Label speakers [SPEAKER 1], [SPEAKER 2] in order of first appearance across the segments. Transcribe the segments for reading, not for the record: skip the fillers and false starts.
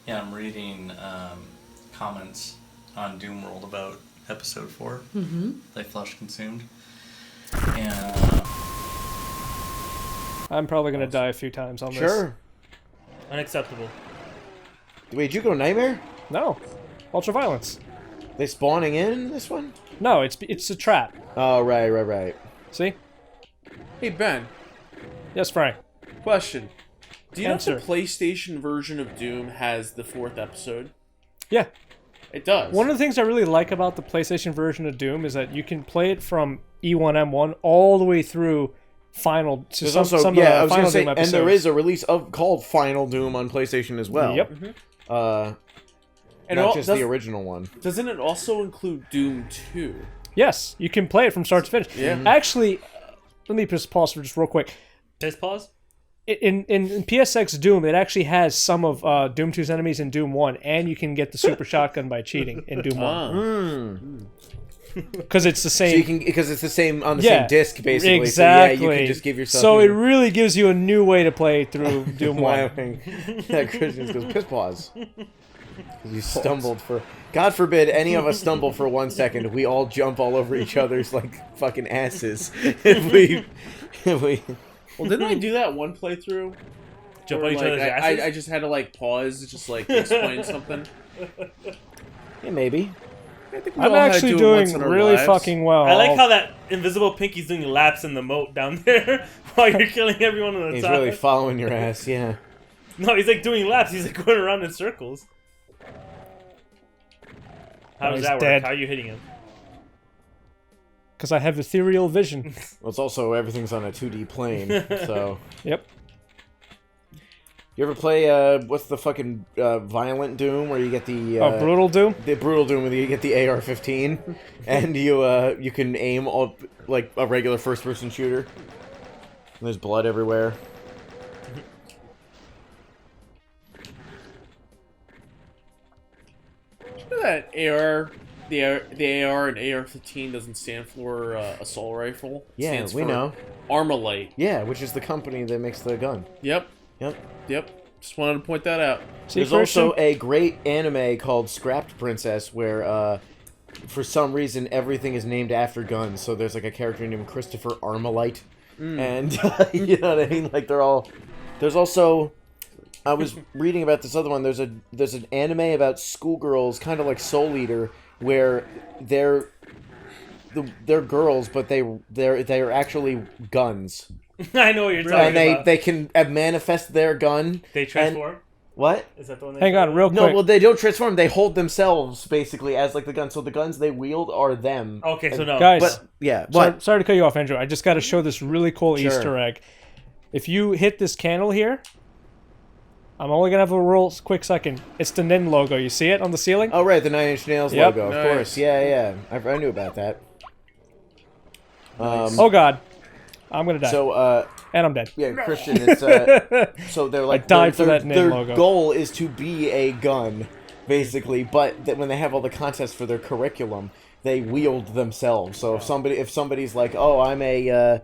[SPEAKER 1] Yeah, I'm reading comments on Doom World about episode 4. Mm-hmm. They flesh consumed. And
[SPEAKER 2] I'm probably gonna die a few times on this.
[SPEAKER 3] Sure.
[SPEAKER 4] Unacceptable.
[SPEAKER 3] Wait, did you go Nightmare?
[SPEAKER 2] No. Ultraviolence.
[SPEAKER 3] They spawning in this one?
[SPEAKER 2] No, it's a trap.
[SPEAKER 3] Oh, right.
[SPEAKER 2] See?
[SPEAKER 5] Hey, Ben.
[SPEAKER 2] Yes, Frank.
[SPEAKER 5] Question. Do you know if
[SPEAKER 2] Answer.
[SPEAKER 5] the PlayStation version of Doom has the 4th episode?
[SPEAKER 2] Yeah.
[SPEAKER 5] It does.
[SPEAKER 2] One of the things I really like about the PlayStation version of Doom is that you can play it from E1M1 all the way through Final. To
[SPEAKER 3] There's
[SPEAKER 2] some
[SPEAKER 3] also,
[SPEAKER 2] of
[SPEAKER 3] yeah, I
[SPEAKER 2] the
[SPEAKER 3] was
[SPEAKER 2] Final
[SPEAKER 3] gonna say,
[SPEAKER 2] Doom
[SPEAKER 3] and
[SPEAKER 2] episodes.
[SPEAKER 3] there is a release called Final Doom on PlayStation as well.
[SPEAKER 2] Yep.
[SPEAKER 5] And
[SPEAKER 3] Not just the original one.
[SPEAKER 5] Doesn't it also include Doom 2?
[SPEAKER 2] Yes, you can play it from start to finish.
[SPEAKER 5] Yeah.
[SPEAKER 2] Actually, let me just pause for just real quick.
[SPEAKER 4] Just pause.
[SPEAKER 2] In PSX Doom, it actually has some of Doom 2's enemies in Doom 1, and you can get the super shotgun by cheating in Doom 1. Because it's the same.
[SPEAKER 3] So you can, because it's the same on the same disc, basically.
[SPEAKER 2] Exactly.
[SPEAKER 3] So yeah, you can just give yourself.
[SPEAKER 2] So it really gives you a new way to play through Doom 1.
[SPEAKER 3] Yeah, Christian goes piss pause. You stumbled for. God forbid any of us stumble for 1 second. We all jump all over each other's like fucking asses. If we.
[SPEAKER 5] Well, didn't I do that one playthrough?
[SPEAKER 4] Jump
[SPEAKER 5] Where,
[SPEAKER 4] on each other's
[SPEAKER 5] like,
[SPEAKER 4] asses?
[SPEAKER 5] I just had to like pause, just like explain something.
[SPEAKER 3] Yeah, maybe.
[SPEAKER 5] I think we
[SPEAKER 2] I'm
[SPEAKER 5] all had to
[SPEAKER 2] actually
[SPEAKER 5] do it
[SPEAKER 2] doing
[SPEAKER 5] once in our
[SPEAKER 2] really
[SPEAKER 5] lives.
[SPEAKER 2] fucking well.
[SPEAKER 4] I like how that invisible pinky's doing laps in the moat down there while you're killing everyone on the
[SPEAKER 3] He's
[SPEAKER 4] top.
[SPEAKER 3] really following your ass. Yeah.
[SPEAKER 4] No, he's like doing laps. He's like going around in circles. How does
[SPEAKER 2] he's
[SPEAKER 4] that work?
[SPEAKER 2] dead.
[SPEAKER 4] How are you hitting him?
[SPEAKER 2] Because I have ethereal vision.
[SPEAKER 3] Well, it's also everything's on a 2D plane, so.
[SPEAKER 2] Yep.
[SPEAKER 3] You ever play what's the fucking violent Doom where you get the
[SPEAKER 2] Brutal Doom?
[SPEAKER 3] the brutal Doom where you get the AR-15 and you can aim all like a regular first-person shooter. And there's blood everywhere.
[SPEAKER 5] You know that AR, the AR and AR-15 doesn't stand for assault rifle. It
[SPEAKER 3] Yeah,
[SPEAKER 5] stands
[SPEAKER 3] we
[SPEAKER 5] for
[SPEAKER 3] know.
[SPEAKER 5] Armalite.
[SPEAKER 3] Yeah, which is the company that makes the gun.
[SPEAKER 5] Yep.
[SPEAKER 3] Yep.
[SPEAKER 5] Just wanted to point that out.
[SPEAKER 2] See,
[SPEAKER 3] There's
[SPEAKER 2] Christian?
[SPEAKER 3] also a great anime called Scrapped Princess where for some reason everything is named after guns. So there's like a character named Christopher Armalite. And you know what I mean? Like they're all. There's also. I was reading about this other one. There's an anime about schoolgirls, kind of like Soul Eater, where they're girls, but they're actually guns,
[SPEAKER 4] I know what you're talking
[SPEAKER 3] and
[SPEAKER 4] about.
[SPEAKER 3] they can manifest their gun.
[SPEAKER 4] They transform?
[SPEAKER 3] What?
[SPEAKER 4] Is that the one?
[SPEAKER 2] Hang on, real quick.
[SPEAKER 3] No, well they don't transform. They hold themselves basically as like the gun. So the guns they wield are them.
[SPEAKER 4] Okay, so no.
[SPEAKER 2] Guys,
[SPEAKER 3] But yeah, what?
[SPEAKER 2] sorry to cut you off, Andrew. I just got to show this really cool
[SPEAKER 3] Sure.
[SPEAKER 2] Easter egg. If you hit this candle here, I'm only going to have a real quick second. It's the Nin logo. You see it on the ceiling?
[SPEAKER 3] Oh right, the Nine Inch Nails
[SPEAKER 2] Yep.
[SPEAKER 3] logo, of
[SPEAKER 5] Nice.
[SPEAKER 3] course. Yeah. I knew about that.
[SPEAKER 2] Oh, God. I'm going to die.
[SPEAKER 3] So
[SPEAKER 2] and I'm dead.
[SPEAKER 3] yeah, Christian. It's so they're like
[SPEAKER 2] died for that Nin
[SPEAKER 3] their
[SPEAKER 2] logo.
[SPEAKER 3] goal is to be a gun, basically. But when they have all the contests for their curriculum, they wield themselves. So if somebody's like, oh, I'm a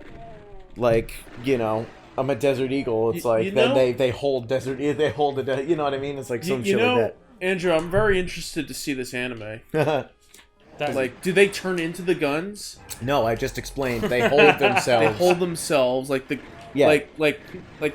[SPEAKER 3] I'm a Desert Eagle. It's like then they hold Desert. They hold the. You know what I mean? It's like some shit like
[SPEAKER 5] Andrew, I'm very interested to see this anime.
[SPEAKER 3] that.
[SPEAKER 5] Like, do they turn into the guns?
[SPEAKER 3] No, I just explained. They hold themselves.
[SPEAKER 5] They hold themselves like the.
[SPEAKER 3] Yeah.
[SPEAKER 5] Like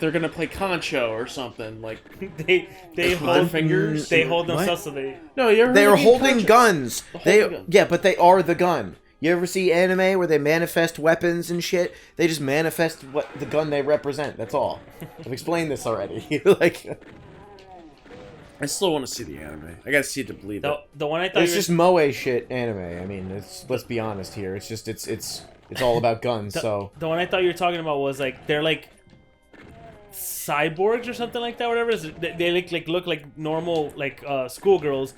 [SPEAKER 5] they're gonna play Concho or something. Like
[SPEAKER 4] they
[SPEAKER 5] hold
[SPEAKER 4] hold
[SPEAKER 5] fingers.
[SPEAKER 4] They hold
[SPEAKER 3] What?
[SPEAKER 4] themselves so they.
[SPEAKER 5] No, you ever heard
[SPEAKER 3] They're
[SPEAKER 5] of Game
[SPEAKER 3] holding
[SPEAKER 5] Concho?
[SPEAKER 3] guns.
[SPEAKER 5] They're holding guns.
[SPEAKER 3] Yeah, but they are the gun. You ever see anime where they manifest weapons and shit? They just manifest what the gun they represent. That's all. I've explained this already. Like,
[SPEAKER 5] I still want to see the anime. I gotta see it to believe it.
[SPEAKER 4] The one I thought
[SPEAKER 3] it's
[SPEAKER 4] you were,
[SPEAKER 3] just moe shit anime. I mean, let's be honest here. It's just it's all about guns. So
[SPEAKER 4] the one I thought you were talking about was like they're like cyborgs or something like that. Whatever it is, they look like normal like schoolgirls,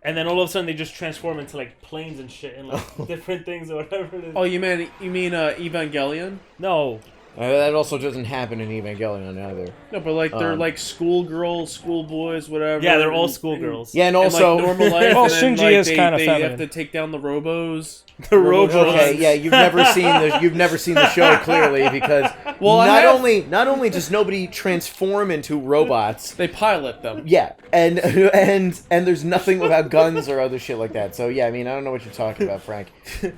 [SPEAKER 4] and then all of a sudden they just transform into like planes and shit and like different things or whatever it is.
[SPEAKER 5] Oh, you mean Evangelion?
[SPEAKER 4] No,
[SPEAKER 3] That also doesn't happen in Evangelion either.
[SPEAKER 5] No, but like they're like schoolgirls, schoolboys, whatever.
[SPEAKER 4] Yeah, they're all schoolgirls.
[SPEAKER 3] Yeah, and
[SPEAKER 5] And,
[SPEAKER 3] also
[SPEAKER 5] like, normal life.
[SPEAKER 2] Well,
[SPEAKER 5] and then,
[SPEAKER 2] Shinji
[SPEAKER 5] like,
[SPEAKER 2] is kinda
[SPEAKER 5] they
[SPEAKER 2] feminine.
[SPEAKER 5] have to take down the Robos.
[SPEAKER 4] The Robos.
[SPEAKER 3] Okay, yeah, you've never seen the show clearly because
[SPEAKER 5] Well, I
[SPEAKER 3] not
[SPEAKER 5] have.
[SPEAKER 3] only does nobody transform into robots,
[SPEAKER 5] They pilot them.
[SPEAKER 3] yeah, and there's nothing about guns or other shit like that. So yeah, I mean, I don't know what you're talking about, Frank.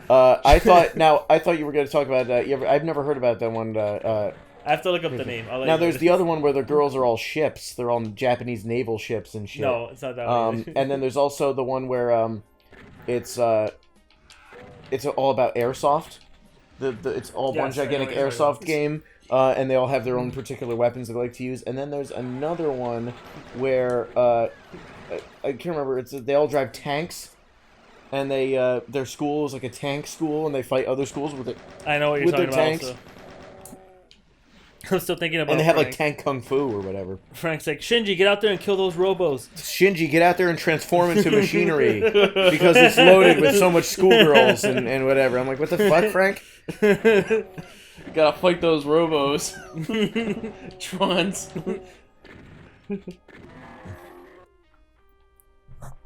[SPEAKER 3] I thought you were going to talk about. I've never heard about that one.
[SPEAKER 4] I have to look up the name. I'll let
[SPEAKER 3] Now
[SPEAKER 4] you know.
[SPEAKER 3] there's the other one where the girls are all ships. They're all Japanese naval ships and shit.
[SPEAKER 4] No, it's not that one.
[SPEAKER 3] And then there's also the one where it's all about airsoft. It's all one
[SPEAKER 4] Yes, I know
[SPEAKER 3] gigantic
[SPEAKER 4] what you're talking
[SPEAKER 3] airsoft
[SPEAKER 4] about.
[SPEAKER 3] game, and they all have their own particular weapons they like to use. And then there's another one where I can't remember. They all drive tanks, and their school is like a tank school, and they fight other schools with it.
[SPEAKER 4] I know what you're
[SPEAKER 3] with
[SPEAKER 4] talking
[SPEAKER 3] their
[SPEAKER 4] about.
[SPEAKER 3] tanks.
[SPEAKER 4] Also. I'm still thinking about.
[SPEAKER 3] And they have like
[SPEAKER 4] Frank.
[SPEAKER 3] tank kung fu or whatever.
[SPEAKER 4] Frank's like, Shinji, get out there and kill those Robos.
[SPEAKER 3] Shinji, get out there and transform into machinery because it's loaded with so much schoolgirls and whatever. I'm like, what the fuck, Frank?
[SPEAKER 5] Gotta fight those Robos. Trons.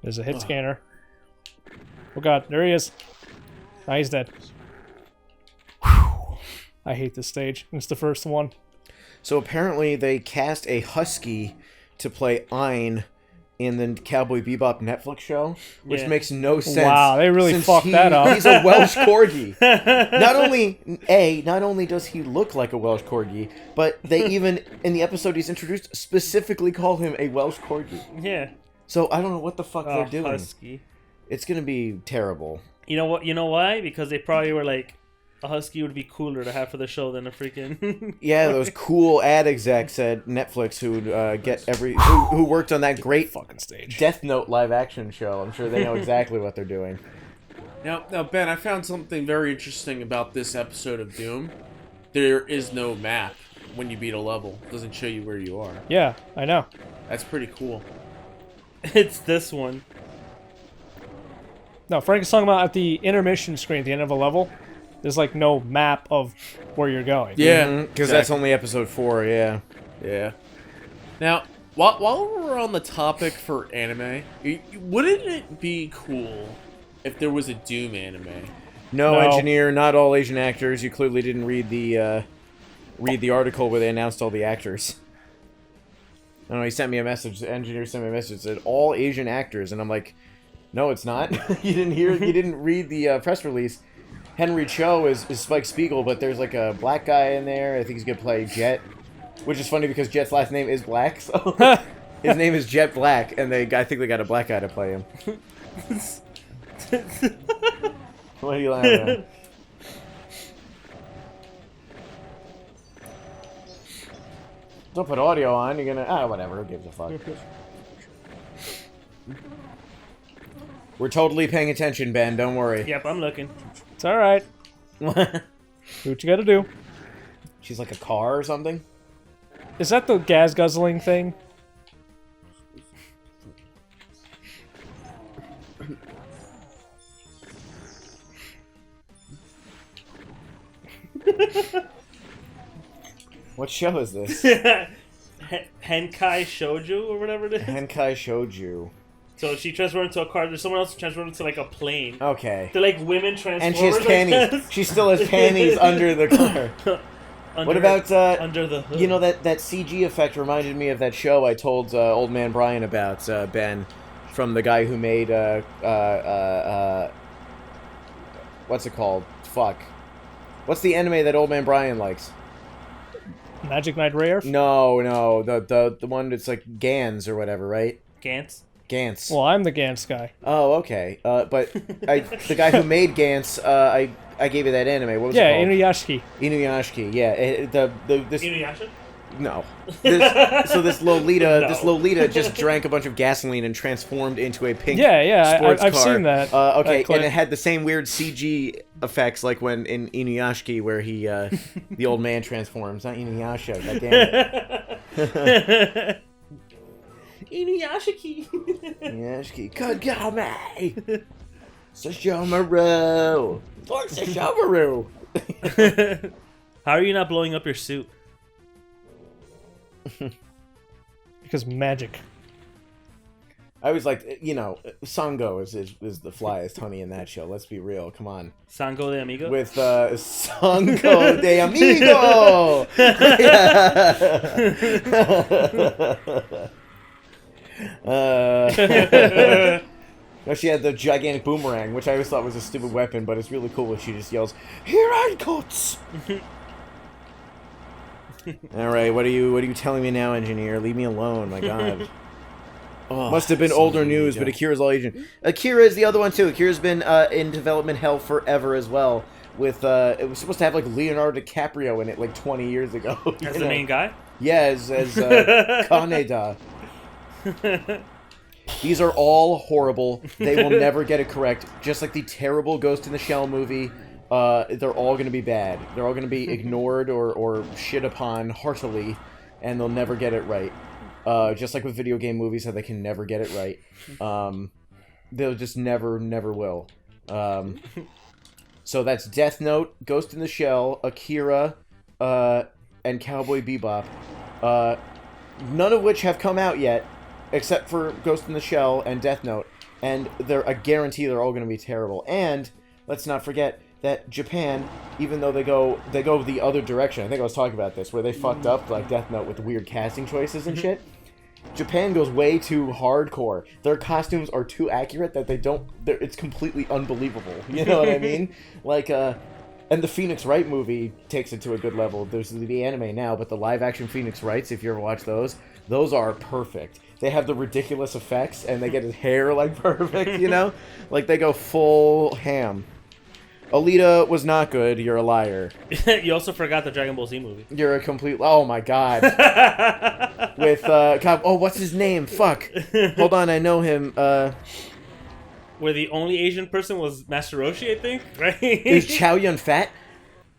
[SPEAKER 2] There's a hit scanner. Oh god, there he is. Now he's dead. Whew. I hate this stage. It's the first one.
[SPEAKER 3] So apparently they cast a husky to play Ein in the Cowboy Bebop Netflix show, which
[SPEAKER 4] Yeah.
[SPEAKER 3] makes no sense.
[SPEAKER 2] Wow, they really
[SPEAKER 3] since
[SPEAKER 2] fucked that up.
[SPEAKER 3] He's a Welsh corgi. Not only does he look like a Welsh corgi, but they even in the episode he's introduced specifically call him a Welsh corgi.
[SPEAKER 4] Yeah.
[SPEAKER 3] So I don't know what the fuck they're doing.
[SPEAKER 4] Husky.
[SPEAKER 3] It's gonna be terrible.
[SPEAKER 4] You know what? You know why? Because they probably were like, a husky would be cooler to have for the show than a freaking.
[SPEAKER 3] Yeah, those cool ad execs at Netflix who'd who worked on that great
[SPEAKER 2] Fucking stage.
[SPEAKER 3] Death Note live action show. I'm sure they know exactly what they're doing.
[SPEAKER 5] Now, Ben, I found something very interesting about this episode of Doom. There is no map when you beat a level. It doesn't show you where you are.
[SPEAKER 2] Yeah, I know.
[SPEAKER 5] That's pretty cool.
[SPEAKER 4] It's this one.
[SPEAKER 2] No, Frank is talking about at the intermission screen at the end of a level. There's like no map of where you're going.
[SPEAKER 5] Yeah,
[SPEAKER 3] Because that's only episode 4, yeah.
[SPEAKER 5] Yeah. Now, while we're on the topic for anime, wouldn't it be cool if there was a Doom anime?
[SPEAKER 3] No,
[SPEAKER 2] No.
[SPEAKER 3] engineer, not all Asian actors. You clearly didn't read the article where they announced all the actors. I don't know, he sent me a message, the engineer sent me a message that said all Asian actors, and I'm like, no, it's not. You didn't read the press release. Henry Cho is Spike Spiegel, but there's like a black guy in there. I think he's gonna play Jet, which is funny because Jet's last name is Black, so his name is Jet Black, and I think they got a black guy to play him. What are you laughing at? Don't put audio on. You're gonna whatever. Who gives a fuck? We're totally paying attention, Ben. Don't worry.
[SPEAKER 4] Yep, I'm looking.
[SPEAKER 2] It's alright. Do what you gotta do.
[SPEAKER 3] She's like a car or something.
[SPEAKER 2] Is that the gas guzzling thing?
[SPEAKER 3] What show is this?
[SPEAKER 4] Henkai Shouju or whatever it is.
[SPEAKER 3] Henkai Shouju.
[SPEAKER 4] So she transformed into a car. There's someone else who transformed into like a plane.
[SPEAKER 3] Okay.
[SPEAKER 4] They're like women transformers.
[SPEAKER 3] And she has
[SPEAKER 4] I
[SPEAKER 3] panties.
[SPEAKER 4] guess.
[SPEAKER 3] She still has panties under the car.
[SPEAKER 4] Under,
[SPEAKER 3] What about
[SPEAKER 4] under the hood?
[SPEAKER 3] you know that CG effect reminded me of that show I told old man Brian about, Ben, from the guy who made what's it called? Fuck. What's the anime that old man Brian likes?
[SPEAKER 2] Magic Knight Rare?
[SPEAKER 3] No, the one that's like Gans or whatever, right?
[SPEAKER 4] Gantz.
[SPEAKER 3] Gantz.
[SPEAKER 2] Well, I'm the Gantz guy.
[SPEAKER 3] Oh, okay. But the guy who made Gantz, I gave you that anime. What was
[SPEAKER 2] Yeah,
[SPEAKER 3] it called?
[SPEAKER 2] Inuyashiki.
[SPEAKER 3] Inuyashiki. Yeah. This
[SPEAKER 4] Inuyasha?
[SPEAKER 3] no. This Lolita just drank a bunch of gasoline and transformed into a pink
[SPEAKER 2] Yeah,
[SPEAKER 3] sports
[SPEAKER 2] I've
[SPEAKER 3] car.
[SPEAKER 2] seen that.
[SPEAKER 3] Okay,
[SPEAKER 2] that clip.
[SPEAKER 3] and it had the same weird CG effects like when in Inuyashiki where he the old man transforms. Not Inuyasha. Goddammit.
[SPEAKER 4] Inuyashiki.
[SPEAKER 3] Inuyashiki. Kagame. Sashomaru. Lord Sashomaru.
[SPEAKER 4] How are you not blowing up your suit?
[SPEAKER 2] Because magic.
[SPEAKER 3] I was like, you know, Sango is the flyest honey in that show. Let's be real. Come on.
[SPEAKER 4] Sango de Amigo?
[SPEAKER 3] With Sango de Amigo! No, she had the gigantic boomerang, which I always thought was a stupid weapon, but it's really cool when she just yells, "Here I comes!" All right, what are you telling me now, engineer? Leave me alone, my God.
[SPEAKER 5] Oh,
[SPEAKER 3] Must have been older news, but Akira's all agent. Akira is the other one too. Akira's been in development hell forever as well. With it was supposed to have like Leonardo DiCaprio in it like 20 years ago.
[SPEAKER 4] As the main guy?
[SPEAKER 3] Yeah, as Kaneda. These are all horrible. They will never get it correct. Just like the terrible Ghost in the Shell movie, they're all going to be bad. They're all going to be ignored or shit upon heartily, and they'll never get it right. Just like with video game movies, how they can never get it right. They'll just never will. So that's Death Note, Ghost in the Shell, Akira, and Cowboy Bebop. None of which have come out yet, except for Ghost in the Shell and Death Note. And I guarantee they're all going to be terrible. And let's not forget that Japan, even though they go the other direction, I think I was talking about this, where they fucked up like Death Note with weird casting choices and shit. Japan goes way too hardcore. Their costumes are too accurate that it's completely unbelievable. You know what I mean? Like, and the Phoenix Wright movie takes it to a good level. There's the anime now, but the live-action Phoenix Wrights, if you ever watch those are perfect. They have the ridiculous effects, and they get his hair, like, perfect, you know? Like, they go full ham. Alita was not good. You're a liar.
[SPEAKER 4] You also forgot the Dragon Ball Z movie.
[SPEAKER 3] You're a complete... Oh, my God. With, God, oh, what's his name? Fuck. Hold on, I know him.
[SPEAKER 4] Where the only Asian person was Master Roshi, I think, right?
[SPEAKER 3] Is Chow Yun-Fat?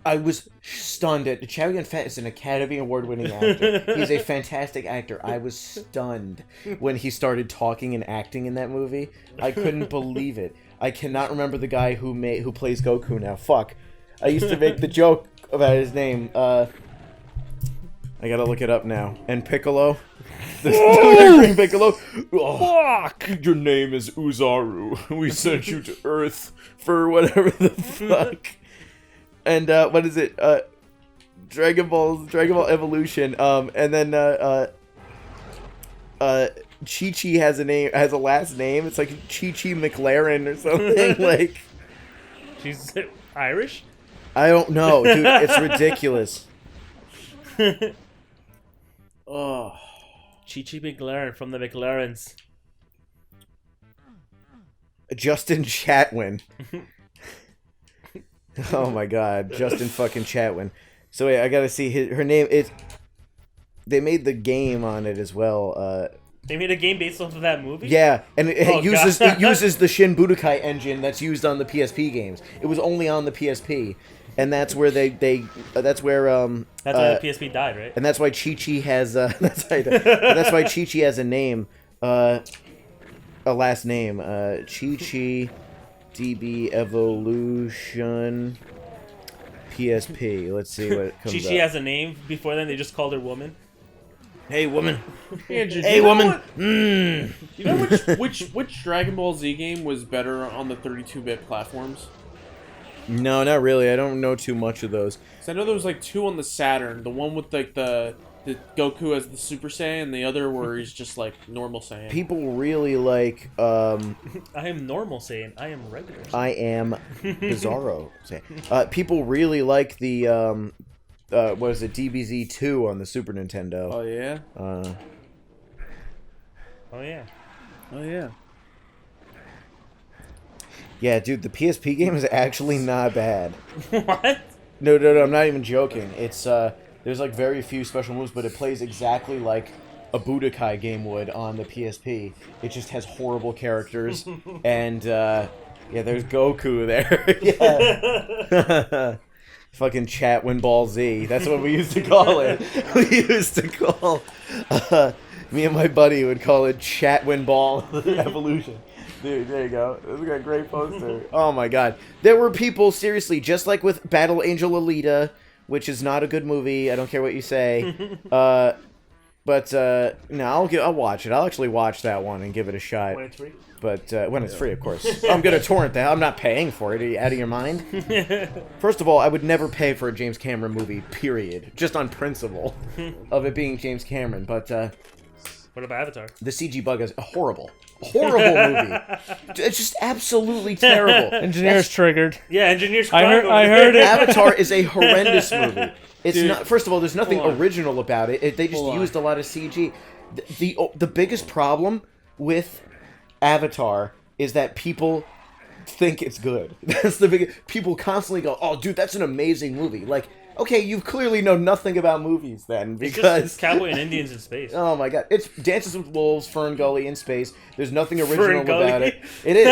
[SPEAKER 3] I was stunned at... Chow Yun-Fat is an Academy Award-winning actor. He's a fantastic actor. I was stunned when he started talking and acting in that movie. I couldn't believe it. I cannot remember the guy who plays Goku now. Fuck. I used to make the joke about his name. I gotta look it up now. And Piccolo? The Green Piccolo? Oh, fuck! Your name is Uzaru. We sent you to Earth for whatever the fuck. And, what is it? Dragon Ball Evolution. And then, Chi-Chi has a last name. It's like Chi-Chi McLaren or something. Like,
[SPEAKER 4] She's Irish?
[SPEAKER 3] I don't know, dude. It's ridiculous.
[SPEAKER 5] Oh.
[SPEAKER 4] Chi-Chi McLaren from the McLarens.
[SPEAKER 3] Justin Chatwin. Oh my God, Justin fucking Chatwin. So wait, I gotta see her name. They made the game on it as well.
[SPEAKER 4] They made a game based off of that movie?
[SPEAKER 3] Yeah, and it uses the Shin Budokai engine that's used on the PSP games. It was only on the PSP, and that's where that's why
[SPEAKER 4] the PSP died, right?
[SPEAKER 3] And that's why Chi-Chi has that's why Chi-Chi has a name, a last name, Chi-Chi DB Evolution PSP. Let's see what it comes up.
[SPEAKER 4] Chi-Chi has a name. Before then, they just called her woman.
[SPEAKER 3] Hey, woman.
[SPEAKER 5] Andrew,
[SPEAKER 3] Hey, woman.
[SPEAKER 5] You know which Dragon Ball Z game was better on the 32-bit platforms?
[SPEAKER 3] No, not really. I don't know too much of those.
[SPEAKER 5] So I know there was like two on the Saturn. The one with like the Goku as the Super Saiyan, and the other where he's just like normal Saiyan.
[SPEAKER 3] People really like.
[SPEAKER 4] I am normal Saiyan. I am regular Saiyan.
[SPEAKER 3] I am Bizarro Saiyan. People really like the what is it, DBZ 2 on the Super Nintendo.
[SPEAKER 5] Oh yeah.
[SPEAKER 4] Oh yeah.
[SPEAKER 5] Oh yeah.
[SPEAKER 3] Yeah, dude, the PSP game is actually not bad.
[SPEAKER 4] What?
[SPEAKER 3] No, I'm not even joking. It's there's like very few special moves, but it plays exactly like a Budokai game would on the PSP. It just has horrible characters, and yeah, there's Goku there. Yeah. Fucking Chatwin Ball Z. That's what we used to call it. We used to call me and my buddy would call it Chatwin Ball Evolution. Dude, there you go. This is a great poster. Oh my God. There were people, seriously, just like with Battle Angel Alita which is not a good movie. I don't care what you say. But no, I'll watch it. I'll actually watch that one and give it a shot.
[SPEAKER 4] When it's free?
[SPEAKER 3] But when it's free, of course. I'm gonna torrent that. I'm not paying for it. Are you out of your mind? First of all, I would never pay for a James Cameron movie. Period. Just on principle of it being James Cameron. But
[SPEAKER 4] What about Avatar?
[SPEAKER 3] the CG bug is a horrible movie. It's just absolutely terrible.
[SPEAKER 2] Engineers triggered.
[SPEAKER 4] Yeah, engineers.
[SPEAKER 2] I heard it.
[SPEAKER 3] Avatar is a horrendous movie. It's
[SPEAKER 5] Dude,
[SPEAKER 3] not. First of all, there's nothing
[SPEAKER 5] hold on.
[SPEAKER 3] original about it. They just
[SPEAKER 5] Hold on.
[SPEAKER 3] used a lot of CG. The biggest problem with Avatar is that people think it's good. That's the big. People constantly go, "Oh, dude, that's an amazing movie." Like, okay, you clearly know nothing about movies then,
[SPEAKER 4] It's
[SPEAKER 3] because
[SPEAKER 4] just cowboy and Indians in space.
[SPEAKER 3] oh my god, it's Dances with Wolves, Fern Gully in space. There's nothing original
[SPEAKER 4] Fern Gully?
[SPEAKER 3] about it. It is.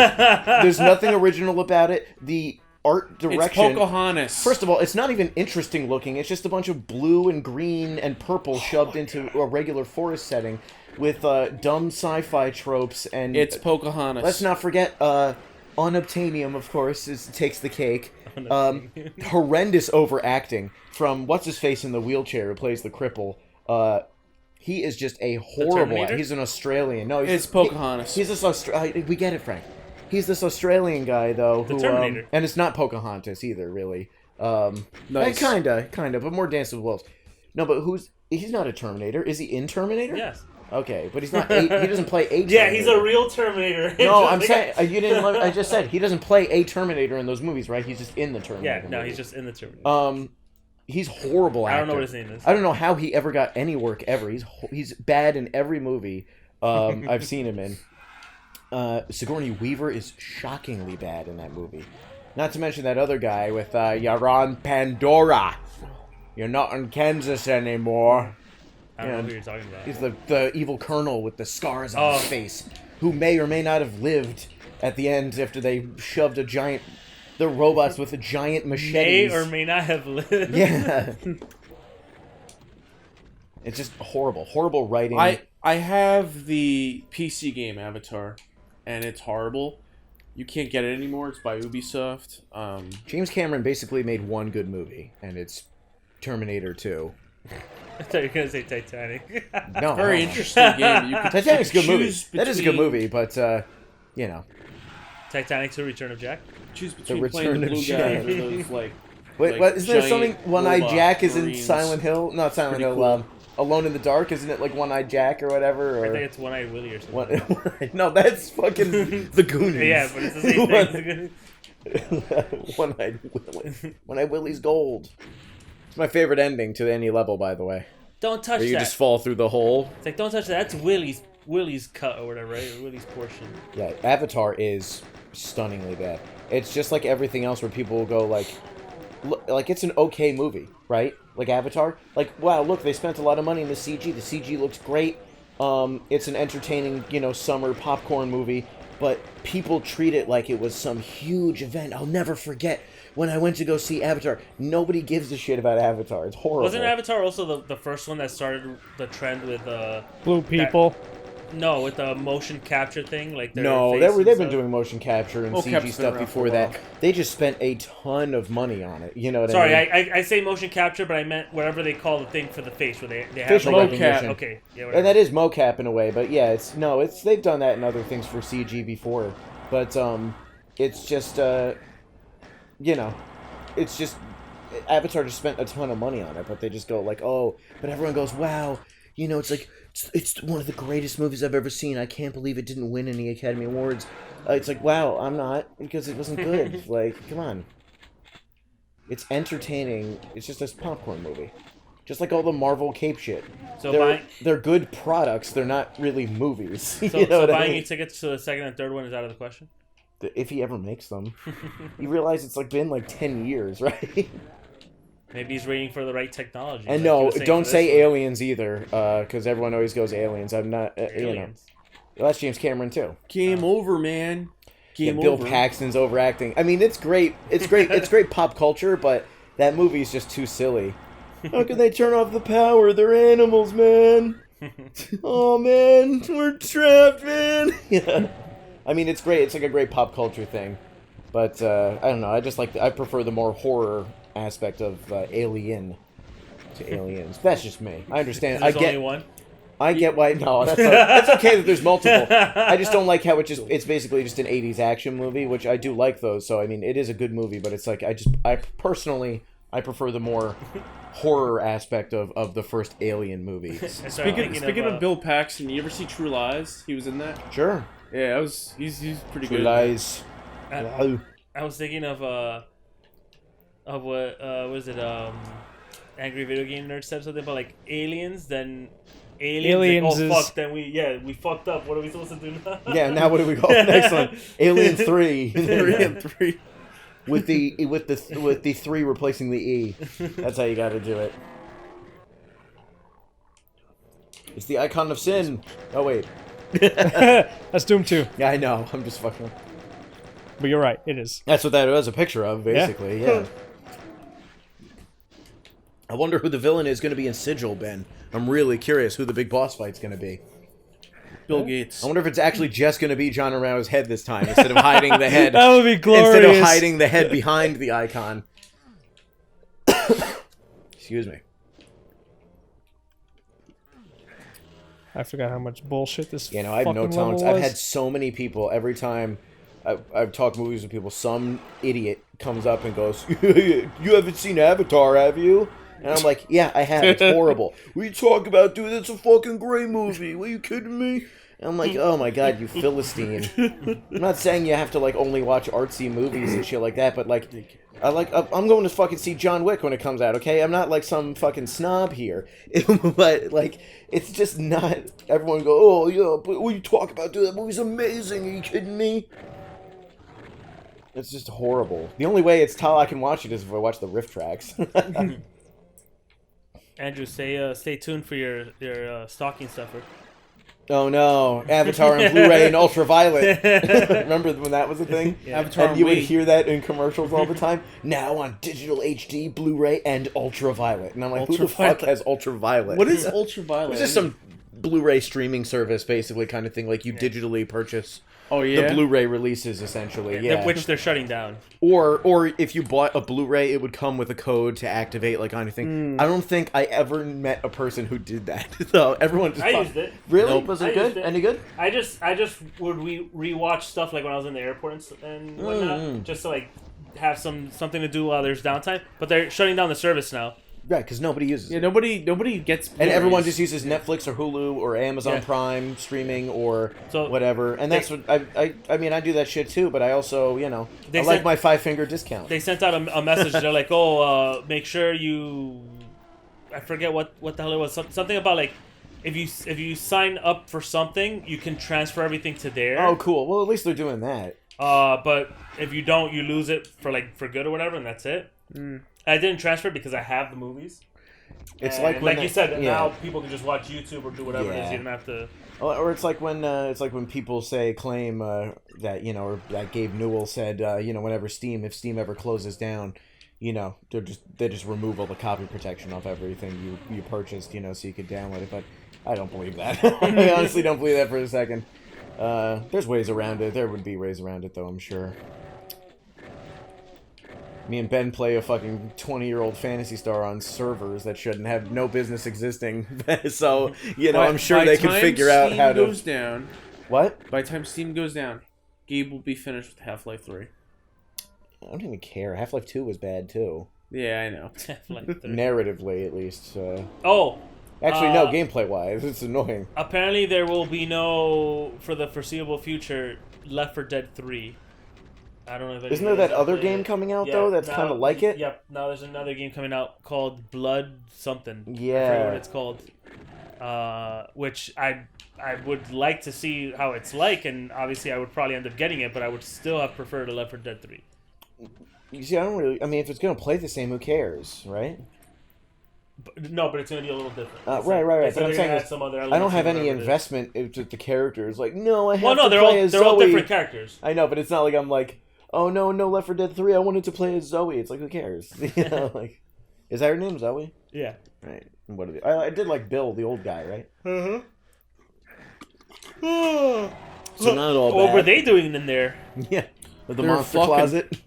[SPEAKER 3] There's nothing original about it. The art
[SPEAKER 5] It's
[SPEAKER 3] direction.
[SPEAKER 5] Pocahontas.
[SPEAKER 3] First of all, it's not even interesting looking. It's just a bunch of blue and green and purple shoved into a regular forest setting with dumb sci-fi tropes. And
[SPEAKER 5] It's Pocahontas.
[SPEAKER 3] let's not forget unobtainium, of course, takes the cake. Horrendous overacting from what's his face in the wheelchair who plays the cripple. He is just a horrible.
[SPEAKER 4] Terminator?
[SPEAKER 3] He's an Australian. No,
[SPEAKER 5] It's Pocahontas.
[SPEAKER 3] He's this we get it, Frank. He's this Australian guy though, who
[SPEAKER 4] Terminator.
[SPEAKER 3] and it's not Pocahontas either, really.
[SPEAKER 5] Nice.
[SPEAKER 3] Kinda, but more Dance with Wolves. No, but he's not a Terminator. Is he in Terminator?
[SPEAKER 4] Yes.
[SPEAKER 3] Okay, but he's not. He doesn't play a. Terminator.
[SPEAKER 4] Yeah, he's a real Terminator.
[SPEAKER 3] No, I'm saying you didn't. I just said he doesn't play a Terminator in those movies, right? He's just in the Terminator.
[SPEAKER 4] Yeah, no,
[SPEAKER 3] movie.
[SPEAKER 4] he's just in the Terminator.
[SPEAKER 3] He's horrible.
[SPEAKER 4] I don't know
[SPEAKER 3] actor.
[SPEAKER 4] what his name is.
[SPEAKER 3] I don't know how he ever got any work ever. He's bad in every movie I've seen him in. Sigourney Weaver is shockingly bad in that movie. Not to mention that other guy with Yaron Pandora. You're not in Kansas anymore.
[SPEAKER 4] I don't know who you're talking about.
[SPEAKER 3] He's the evil colonel with the scars on his face, who may or may not have lived at the end after they shoved the robots with a giant machetes.
[SPEAKER 4] May or may not have lived.
[SPEAKER 3] Yeah. It's just horrible writing.
[SPEAKER 5] I have the PC game Avatar, and it's horrible. You can't get it anymore. It's by Ubisoft.
[SPEAKER 3] James Cameron basically made one good movie, and it's Terminator 2.
[SPEAKER 4] I thought you were gonna say Titanic.
[SPEAKER 3] No,
[SPEAKER 5] Very interesting game. You can
[SPEAKER 3] Titanic's a good movie.
[SPEAKER 5] choose
[SPEAKER 3] That is a good
[SPEAKER 5] between-
[SPEAKER 3] movie, but you know.
[SPEAKER 4] Titanic 2: Return of Jack.
[SPEAKER 5] Choose between
[SPEAKER 3] Return
[SPEAKER 5] playing the
[SPEAKER 3] of
[SPEAKER 5] blue
[SPEAKER 3] Jack.
[SPEAKER 5] guy and those like.
[SPEAKER 3] Wait,
[SPEAKER 5] like,
[SPEAKER 3] what? Isn't there something?
[SPEAKER 5] giant
[SPEAKER 3] One-Eyed
[SPEAKER 5] robot
[SPEAKER 3] Jack is in
[SPEAKER 5] Marines.
[SPEAKER 3] Silent Hill. Not Silent
[SPEAKER 5] Pretty
[SPEAKER 3] Hill.
[SPEAKER 5] cool.
[SPEAKER 3] Alone in the Dark. Isn't it like One-Eyed Jack or whatever? Or
[SPEAKER 4] I think it's One-Eyed Willie or something.
[SPEAKER 3] No, that's fucking the Goonies.
[SPEAKER 4] Yeah, but it's the same thing.
[SPEAKER 3] One-Eyed Willie. One-Eyed Willie's gold. It's my favorite ending to any level, by the way.
[SPEAKER 4] Don't touch
[SPEAKER 3] Where you
[SPEAKER 4] that.
[SPEAKER 3] just fall through the hole.
[SPEAKER 4] It's like, don't touch that. That's Willie's cut or whatever, right? Or Willie's portion.
[SPEAKER 3] Yeah, Avatar is stunningly bad. It's just like everything else where people will go like it's an okay movie, right? Like Avatar. Like, wow, look, they spent a lot of money in the CG. The CG looks great. It's an entertaining, summer popcorn movie. But people treat it like it was some huge event. I'll never forget when I went to go see Avatar. Nobody gives a shit about Avatar. It's horrible.
[SPEAKER 4] Wasn't Avatar also the first one that started the trend with
[SPEAKER 2] Blue people.
[SPEAKER 4] no, with the motion capture thing? Like their
[SPEAKER 3] No,
[SPEAKER 4] face
[SPEAKER 3] they've
[SPEAKER 4] and
[SPEAKER 3] been
[SPEAKER 4] stuff?
[SPEAKER 3] doing motion capture and
[SPEAKER 5] Mocap's been
[SPEAKER 3] CG stuff
[SPEAKER 5] around
[SPEAKER 3] before
[SPEAKER 5] for a
[SPEAKER 3] that.
[SPEAKER 5] while.
[SPEAKER 3] They just spent a ton of money on it. You know what
[SPEAKER 4] Sorry,
[SPEAKER 3] I mean?
[SPEAKER 4] I say motion capture, but I meant whatever they call the thing for the face, where they have
[SPEAKER 3] Facial
[SPEAKER 4] like,
[SPEAKER 3] recognition.
[SPEAKER 4] Okay, yeah, whatever.
[SPEAKER 3] And that is mocap in a way, but yeah, it's they've done that in other things for CG before, but it's just it's just Avatar just spent a ton of money on it, but they just go like, oh, but everyone goes, wow, it's like it's one of the greatest movies I've ever seen. I can't believe it didn't win any Academy Awards. It's like, wow, I'm not, because it wasn't good. Like, come on, it's entertaining. It's just a popcorn movie. Just like all the Marvel cape shit.
[SPEAKER 4] So
[SPEAKER 3] they're good products. They're not really movies.
[SPEAKER 4] So,
[SPEAKER 3] You know
[SPEAKER 4] so
[SPEAKER 3] what I
[SPEAKER 4] buying
[SPEAKER 3] mean?
[SPEAKER 4] any tickets to the second and third one is out of the question?
[SPEAKER 3] If he ever makes them. You realize it's been 10 years, right?
[SPEAKER 4] Maybe he's waiting for the right technology.
[SPEAKER 3] And
[SPEAKER 4] like you
[SPEAKER 3] no,
[SPEAKER 4] were saying
[SPEAKER 3] don't
[SPEAKER 4] for
[SPEAKER 3] say
[SPEAKER 4] this one.
[SPEAKER 3] aliens either, because everyone always goes aliens. I'm not,
[SPEAKER 4] Aliens.
[SPEAKER 3] Well, that's James Cameron too.
[SPEAKER 5] Game over, man.
[SPEAKER 3] Yeah,
[SPEAKER 5] Game
[SPEAKER 3] Bill
[SPEAKER 5] over.
[SPEAKER 3] Paxton's overacting. I mean, it's great. It's great. It's great pop culture, but that movie's just too silly. How can they turn off the power? They're animals, man. Oh man, we're trapped, man. Yeah. I mean, it's great. It's like a great pop culture thing, but I don't know. I prefer the more horror aspect of Alien to Aliens. That's just me. I understand.
[SPEAKER 4] There's only one.
[SPEAKER 3] I get why. No, that's okay that there's multiple. I just don't like how it's basically just an 80s action movie, which I do like those. So I mean, it is a good movie, but it's like I personally prefer the more horror aspect of the first Alien movie.
[SPEAKER 5] Speaking of Bill Paxton, you ever see True Lies? He was in that.
[SPEAKER 3] Sure.
[SPEAKER 5] Yeah, he's pretty
[SPEAKER 3] True
[SPEAKER 5] good.
[SPEAKER 3] Lies.
[SPEAKER 4] I was thinking of what was it? Angry Video Game Nerd said something about like aliens. Then aliens. Like, oh fuck! Then we fucked up. What are we supposed to do now?
[SPEAKER 3] Yeah. Now what do we call the next one? Alien 3.
[SPEAKER 5] Alien 3.
[SPEAKER 3] With the 3 replacing the E. That's how you got to do it. It's the icon of sin. Oh wait.
[SPEAKER 2] That's Doom 2.
[SPEAKER 3] Yeah, I know. I'm just fucking.
[SPEAKER 2] But you're right, it is.
[SPEAKER 3] That's what that was a picture of, basically. Yeah. I wonder who the villain is going to be in Sigil, Ben. I'm really curious who the big boss fight's going to be.
[SPEAKER 5] Bill Gates.
[SPEAKER 3] I wonder if it's actually just going to be John Romano's head this time, instead of hiding the head.
[SPEAKER 2] That would be glorious.
[SPEAKER 3] Instead of hiding the head behind the icon. Excuse me.
[SPEAKER 2] I forgot how much bullshit this.
[SPEAKER 3] You know, I have no
[SPEAKER 2] fucking
[SPEAKER 3] tolerance.
[SPEAKER 2] level
[SPEAKER 3] I've
[SPEAKER 2] was.
[SPEAKER 3] had so many people every time I've talked movies with people. Some idiot comes up and goes, "You haven't seen Avatar, have you?" And I'm like, "Yeah, I have. It's horrible." "We talk about, dude, it's a fucking great movie. Are you kidding me?" And I'm like, "Oh my god, you Philistine." I'm not saying you have to like only watch artsy movies and shit like that, but like, I'm going to fucking see John Wick when it comes out. Okay, I'm not like some fucking snob here, but like, it's just not. Everyone go, "Oh yeah, but when you talk about, dude, that movie's amazing. Are you kidding me?" It's just horrible. The only way it's how I can watch it is if I watch the riff tracks.
[SPEAKER 4] Andrew, stay tuned for your stocking stuffer.
[SPEAKER 3] Oh no, Avatar and Blu-ray and Ultraviolet. Remember when that was a thing?
[SPEAKER 4] Yeah.
[SPEAKER 5] Avatar
[SPEAKER 3] And you would
[SPEAKER 5] Wii.
[SPEAKER 3] hear that in commercials all the time. Now on digital HD, Blu-ray, and Ultraviolet. And I'm like, who the fuck has Ultraviolet?
[SPEAKER 5] What is Ultraviolet?
[SPEAKER 3] It's just some Blu-ray streaming service, basically, kind of thing. Like you digitally purchase
[SPEAKER 5] Oh yeah.
[SPEAKER 3] the Blu-ray releases, essentially. Yeah.
[SPEAKER 4] Which they're shutting down.
[SPEAKER 3] Or if you bought a Blu-ray, it would come with a code to activate, like, anything. I don't think I ever met a person who did that. So everyone just
[SPEAKER 4] I used it.
[SPEAKER 3] Really?
[SPEAKER 5] Nope.
[SPEAKER 3] Was
[SPEAKER 4] I
[SPEAKER 3] it good?
[SPEAKER 4] used it.
[SPEAKER 3] Any good?
[SPEAKER 4] I just would rewatch stuff like when I was in the airport and whatnot, just to like have something to do while there's downtime. But they're shutting down the service now.
[SPEAKER 3] Right, because nobody uses
[SPEAKER 5] Yeah,
[SPEAKER 3] it.
[SPEAKER 5] nobody gets.
[SPEAKER 3] And everyone
[SPEAKER 5] Blu-rays.
[SPEAKER 3] just uses Netflix or Hulu or Amazon
[SPEAKER 4] Yeah.
[SPEAKER 3] Prime streaming or
[SPEAKER 4] So
[SPEAKER 3] whatever. And that's what I mean, I do that shit too, but I also, I
[SPEAKER 4] They
[SPEAKER 3] like
[SPEAKER 4] said-
[SPEAKER 3] my 5-finger discount.
[SPEAKER 4] They sent out a message. They're like, "Oh, make sure you." I forget what the hell it was. Something about like, if you sign up for something, you can transfer everything to there.
[SPEAKER 3] Oh, cool. Well, at least they're doing that.
[SPEAKER 4] But if you don't, you lose it for good or whatever, and that's it. I didn't transfer because I have the movies.
[SPEAKER 3] It's
[SPEAKER 4] And
[SPEAKER 3] like when
[SPEAKER 4] you said,
[SPEAKER 3] yeah.
[SPEAKER 4] now people can just watch YouTube or do whatever it is.
[SPEAKER 3] Yeah.
[SPEAKER 4] You don't have to.
[SPEAKER 3] Or it's like when people claim that or that Gabe Newell said whenever if Steam ever closes down, they just remove all the copy protection off everything you purchased, so you could download it. But I don't believe that. I honestly don't believe that for a second. There's ways around it. There would be ways around it though, I'm sure. Me and Ben play a fucking 20-year-old Phantasy Star on servers that shouldn't have no business existing. So, I'm sure they can figure out how to...
[SPEAKER 5] goes down.
[SPEAKER 3] What?
[SPEAKER 5] By the time Steam goes down, Gabe will be finished with Half-Life 3.
[SPEAKER 3] I don't even care. Half-Life 2 was bad, too.
[SPEAKER 5] Yeah, I know.
[SPEAKER 3] Narratively, at least.
[SPEAKER 4] Oh.
[SPEAKER 3] Actually, no, gameplay-wise. It's annoying.
[SPEAKER 4] Apparently, there will be no, for the foreseeable future, Left 4 Dead 3. I don't know if
[SPEAKER 3] Isn't there that other game coming out, though, that's kind of like it?
[SPEAKER 4] Yep. Now there's another game coming out called Blood something.
[SPEAKER 3] Yeah.
[SPEAKER 4] I forget what it's called. Which I would like to see how it's like, and obviously I would probably end up getting it, but I would still have preferred a Left 4 Dead 3.
[SPEAKER 3] You see, if it's going to play the same, who cares, right?
[SPEAKER 4] But it's going to be a little different.
[SPEAKER 3] Right. But I'm saying
[SPEAKER 4] some other
[SPEAKER 3] I don't have any
[SPEAKER 4] elements or whatever it is.
[SPEAKER 3] investment into the characters. Like, no, I have
[SPEAKER 4] Well, no,
[SPEAKER 3] to
[SPEAKER 4] they're
[SPEAKER 3] play as
[SPEAKER 4] all
[SPEAKER 3] Zoe.
[SPEAKER 4] different characters.
[SPEAKER 3] I know, but it's not like I'm like, oh no, Left 4 Dead 3. I wanted to play as Zoe. It's like, who cares? Like, is that her name, Zoe?
[SPEAKER 4] Yeah.
[SPEAKER 3] Right. What are they? I did like Bill, the old guy, right?
[SPEAKER 4] Mm-hmm.
[SPEAKER 3] So not all bad.
[SPEAKER 4] What were they doing in there?
[SPEAKER 3] Yeah. Or the
[SPEAKER 5] They're
[SPEAKER 3] monster
[SPEAKER 5] fucking-
[SPEAKER 3] closet.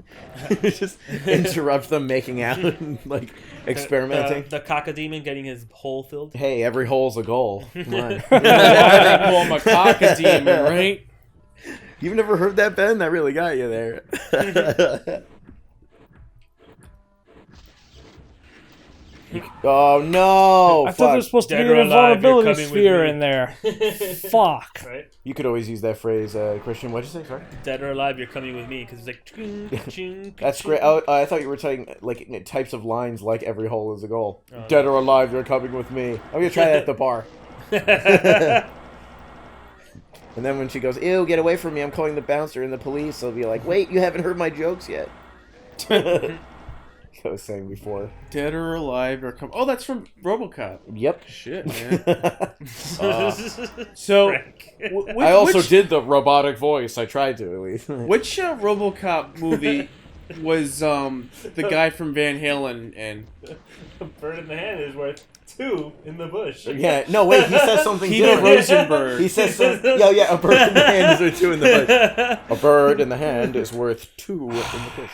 [SPEAKER 3] Just interrupt them making out and like experimenting.
[SPEAKER 4] The cacodemon getting his hole filled.
[SPEAKER 3] Hey, every hole's a goal. Come on.
[SPEAKER 5] Why they call him a cockademon, right?
[SPEAKER 3] You've never heard that, Ben? That really got you there. Oh no!
[SPEAKER 2] I thought there was supposed to
[SPEAKER 4] Dead
[SPEAKER 2] be
[SPEAKER 4] or
[SPEAKER 2] an
[SPEAKER 4] alive, you're
[SPEAKER 2] invulnerability
[SPEAKER 4] coming with
[SPEAKER 2] sphere
[SPEAKER 4] me.
[SPEAKER 2] in there. Fuck.
[SPEAKER 4] Right?
[SPEAKER 3] You could always use that phrase, Christian. What'd you say? Sorry.
[SPEAKER 4] Dead or alive, you're coming with me because it's like. Ching, ching,
[SPEAKER 3] That's
[SPEAKER 4] ching.
[SPEAKER 3] great. I thought you were saying like types of lines like every hole is a goal. Dead or alive, you're coming with me. I'm gonna try that at the bar. And then when she goes, ew, get away from me, I'm calling the bouncer and the police, they'll be like, wait, you haven't heard my jokes yet. I was saying before.
[SPEAKER 5] Dead or alive or come. Oh, that's from RoboCop.
[SPEAKER 3] Yep.
[SPEAKER 5] Shit, man. So,
[SPEAKER 4] Frank.
[SPEAKER 3] I also did the robotic voice. I tried to, at least.
[SPEAKER 5] Which RoboCop movie was the guy from Van Halen and
[SPEAKER 4] A bird in the hand is worth 2 in the bush.
[SPEAKER 3] Yeah, no, wait, he says something
[SPEAKER 5] Peter
[SPEAKER 3] different.
[SPEAKER 5] Rosenberg?
[SPEAKER 3] He says something, yeah, a bird in the hand is worth 2 in the bush. A bird in the hand is worth 2 in the bush.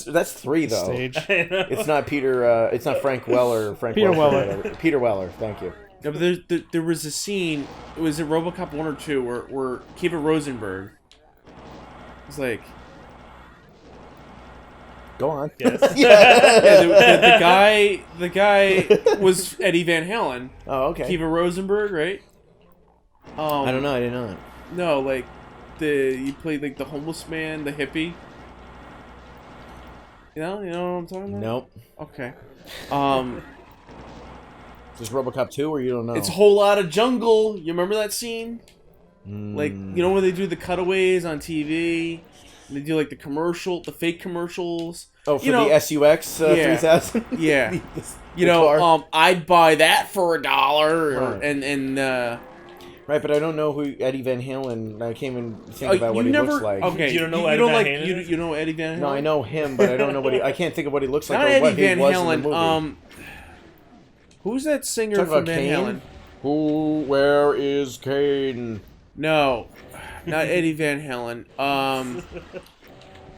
[SPEAKER 3] That's 3, though.
[SPEAKER 2] Stage.
[SPEAKER 3] It's not Peter, it's not Frank Weller.
[SPEAKER 2] Peter
[SPEAKER 3] Welsh or
[SPEAKER 2] Weller.
[SPEAKER 3] whatever. Peter Weller, thank you.
[SPEAKER 5] No, but there was a scene. It was in RoboCop 1 or 2 where Kiva Rosenberg was like,
[SPEAKER 3] Go on.
[SPEAKER 4] Yes.
[SPEAKER 5] yeah, the guy was Eddie Van Halen.
[SPEAKER 3] Oh, okay.
[SPEAKER 5] Kiva Rosenberg, right?
[SPEAKER 3] I don't know, I didn't know that.
[SPEAKER 5] No, like he played like the homeless man, the hippie. You know what I'm talking about?
[SPEAKER 3] Nope.
[SPEAKER 5] Okay.
[SPEAKER 3] Is this RoboCop 2 or you don't know?
[SPEAKER 5] It's a whole lot of jungle. You remember that scene? Like, you know when they do the cutaways on TV? They do like the fake commercials.
[SPEAKER 3] Oh, for
[SPEAKER 5] you know,
[SPEAKER 3] the SUX
[SPEAKER 5] yeah.
[SPEAKER 3] 3000?
[SPEAKER 5] Yeah.
[SPEAKER 3] The car?
[SPEAKER 5] I'd buy that for $1.
[SPEAKER 3] Right.
[SPEAKER 5] And
[SPEAKER 3] Right, but I don't know who Eddie Van Halen. I can't even think about what he looks like.
[SPEAKER 5] Okay,
[SPEAKER 4] You don't know
[SPEAKER 5] you
[SPEAKER 4] Eddie
[SPEAKER 5] don't
[SPEAKER 4] Van
[SPEAKER 5] like
[SPEAKER 4] Halen is?
[SPEAKER 5] you know Eddie Van Halen?
[SPEAKER 3] No, I know him, but I don't know what he. I can't think of what he looks like
[SPEAKER 5] Not
[SPEAKER 3] or
[SPEAKER 5] Eddie
[SPEAKER 3] what
[SPEAKER 5] Van
[SPEAKER 3] he was in the movie.
[SPEAKER 5] Halen. Who's that singer
[SPEAKER 3] Talking
[SPEAKER 5] from
[SPEAKER 3] about
[SPEAKER 5] Van
[SPEAKER 3] Kane?
[SPEAKER 5] Halen?
[SPEAKER 3] Where is Kane?
[SPEAKER 5] No, not Eddie Van Halen.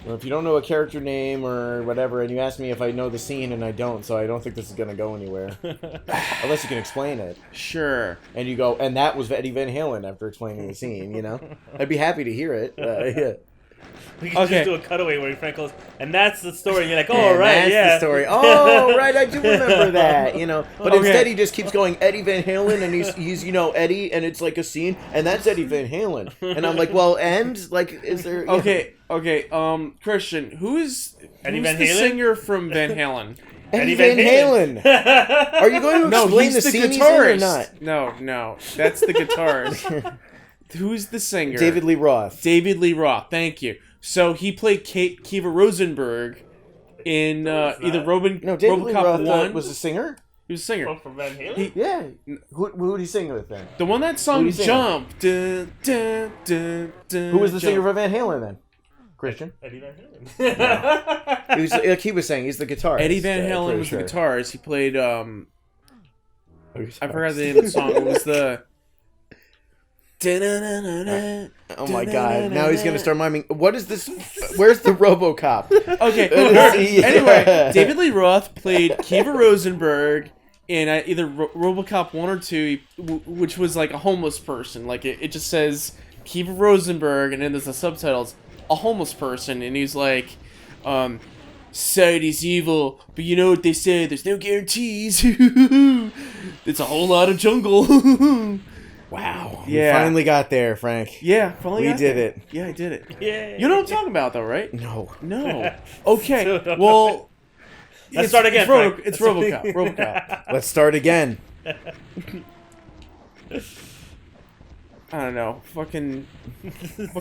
[SPEAKER 3] Well, if you don't know a character name or whatever, and you ask me if I know the scene, and I don't, so I don't think this is gonna go anywhere, unless you can explain it.
[SPEAKER 5] Sure.
[SPEAKER 3] And you go, and that was Eddie Van Halen after explaining the scene. You know, I'd be happy to hear it. Yeah.
[SPEAKER 4] We can
[SPEAKER 5] Okay.
[SPEAKER 4] just do a cutaway where Frank goes, and that's the story. And you're like, oh,
[SPEAKER 3] And
[SPEAKER 4] right,
[SPEAKER 3] that's
[SPEAKER 4] yeah.
[SPEAKER 3] the story. Oh, right, I do remember that. You know, but
[SPEAKER 5] Okay.
[SPEAKER 3] instead he just keeps going Eddie Van Halen, and he's Eddie, and it's like a scene, and that's Eddie Van Halen, and I'm like, well, and like, is there? You
[SPEAKER 5] Okay. Christian, who's
[SPEAKER 4] Eddie
[SPEAKER 5] the
[SPEAKER 4] Van Halen?
[SPEAKER 5] singer from Van Halen?
[SPEAKER 3] Eddie
[SPEAKER 4] Eddie
[SPEAKER 3] Van
[SPEAKER 4] Van
[SPEAKER 3] Halen. Are you going to
[SPEAKER 5] No,
[SPEAKER 3] explain
[SPEAKER 5] he's
[SPEAKER 3] the
[SPEAKER 5] the
[SPEAKER 3] scene he's in or
[SPEAKER 5] guitarist.
[SPEAKER 3] not?
[SPEAKER 5] No, that's the guitarist. Who's the singer?
[SPEAKER 3] David Lee Roth.
[SPEAKER 5] David Lee Roth. Thank you. So he played Kiva Rosenberg in either
[SPEAKER 3] David Lee
[SPEAKER 5] RoboCop
[SPEAKER 3] Roth
[SPEAKER 5] 1.
[SPEAKER 3] was a singer.
[SPEAKER 5] He was a singer.
[SPEAKER 4] Oh, from Van Halen?
[SPEAKER 3] Yeah. Who did he sing with then?
[SPEAKER 5] The one that
[SPEAKER 3] Who
[SPEAKER 5] sung
[SPEAKER 3] did he sing
[SPEAKER 5] Jump. Dun, dun, dun, dun,
[SPEAKER 3] Who was the singer
[SPEAKER 5] Jump.
[SPEAKER 3] for Van Halen then? Christian.
[SPEAKER 4] Eddie Van Halen.
[SPEAKER 3] He was, like he was saying, he's the guitarist.
[SPEAKER 5] Eddie Van Halen
[SPEAKER 3] pretty
[SPEAKER 5] was
[SPEAKER 3] sure.
[SPEAKER 5] the guitarist. He played I forgot the name of the song. It was the
[SPEAKER 3] Oh my god! Now he's gonna start miming. What is this? Where's the RoboCop?
[SPEAKER 5] Okay.
[SPEAKER 3] Yeah.
[SPEAKER 5] Anyway, David Lee Roth played Kiva Rosenberg in either RoboCop 1 or 2, which was like a homeless person. Like it just says Kiva Rosenberg, and then there's the subtitles, a homeless person, and he's like, society's evil, but you know what they say, there's no guarantees. It's a whole lot of jungle.
[SPEAKER 3] Wow.
[SPEAKER 5] Yeah.
[SPEAKER 3] We finally got there, Frank.
[SPEAKER 5] Yeah, finally
[SPEAKER 3] We
[SPEAKER 5] got
[SPEAKER 3] did
[SPEAKER 5] there.
[SPEAKER 3] it.
[SPEAKER 5] Yeah, I did it.
[SPEAKER 4] Yeah.
[SPEAKER 5] You know what I'm talking about, though, right?
[SPEAKER 3] No.
[SPEAKER 5] No. Okay. Well,
[SPEAKER 4] Let's start again, Frank.
[SPEAKER 5] It's
[SPEAKER 4] Let's-
[SPEAKER 5] RoboCop. RoboCop.
[SPEAKER 3] Let's start again.
[SPEAKER 5] I don't know. Fucking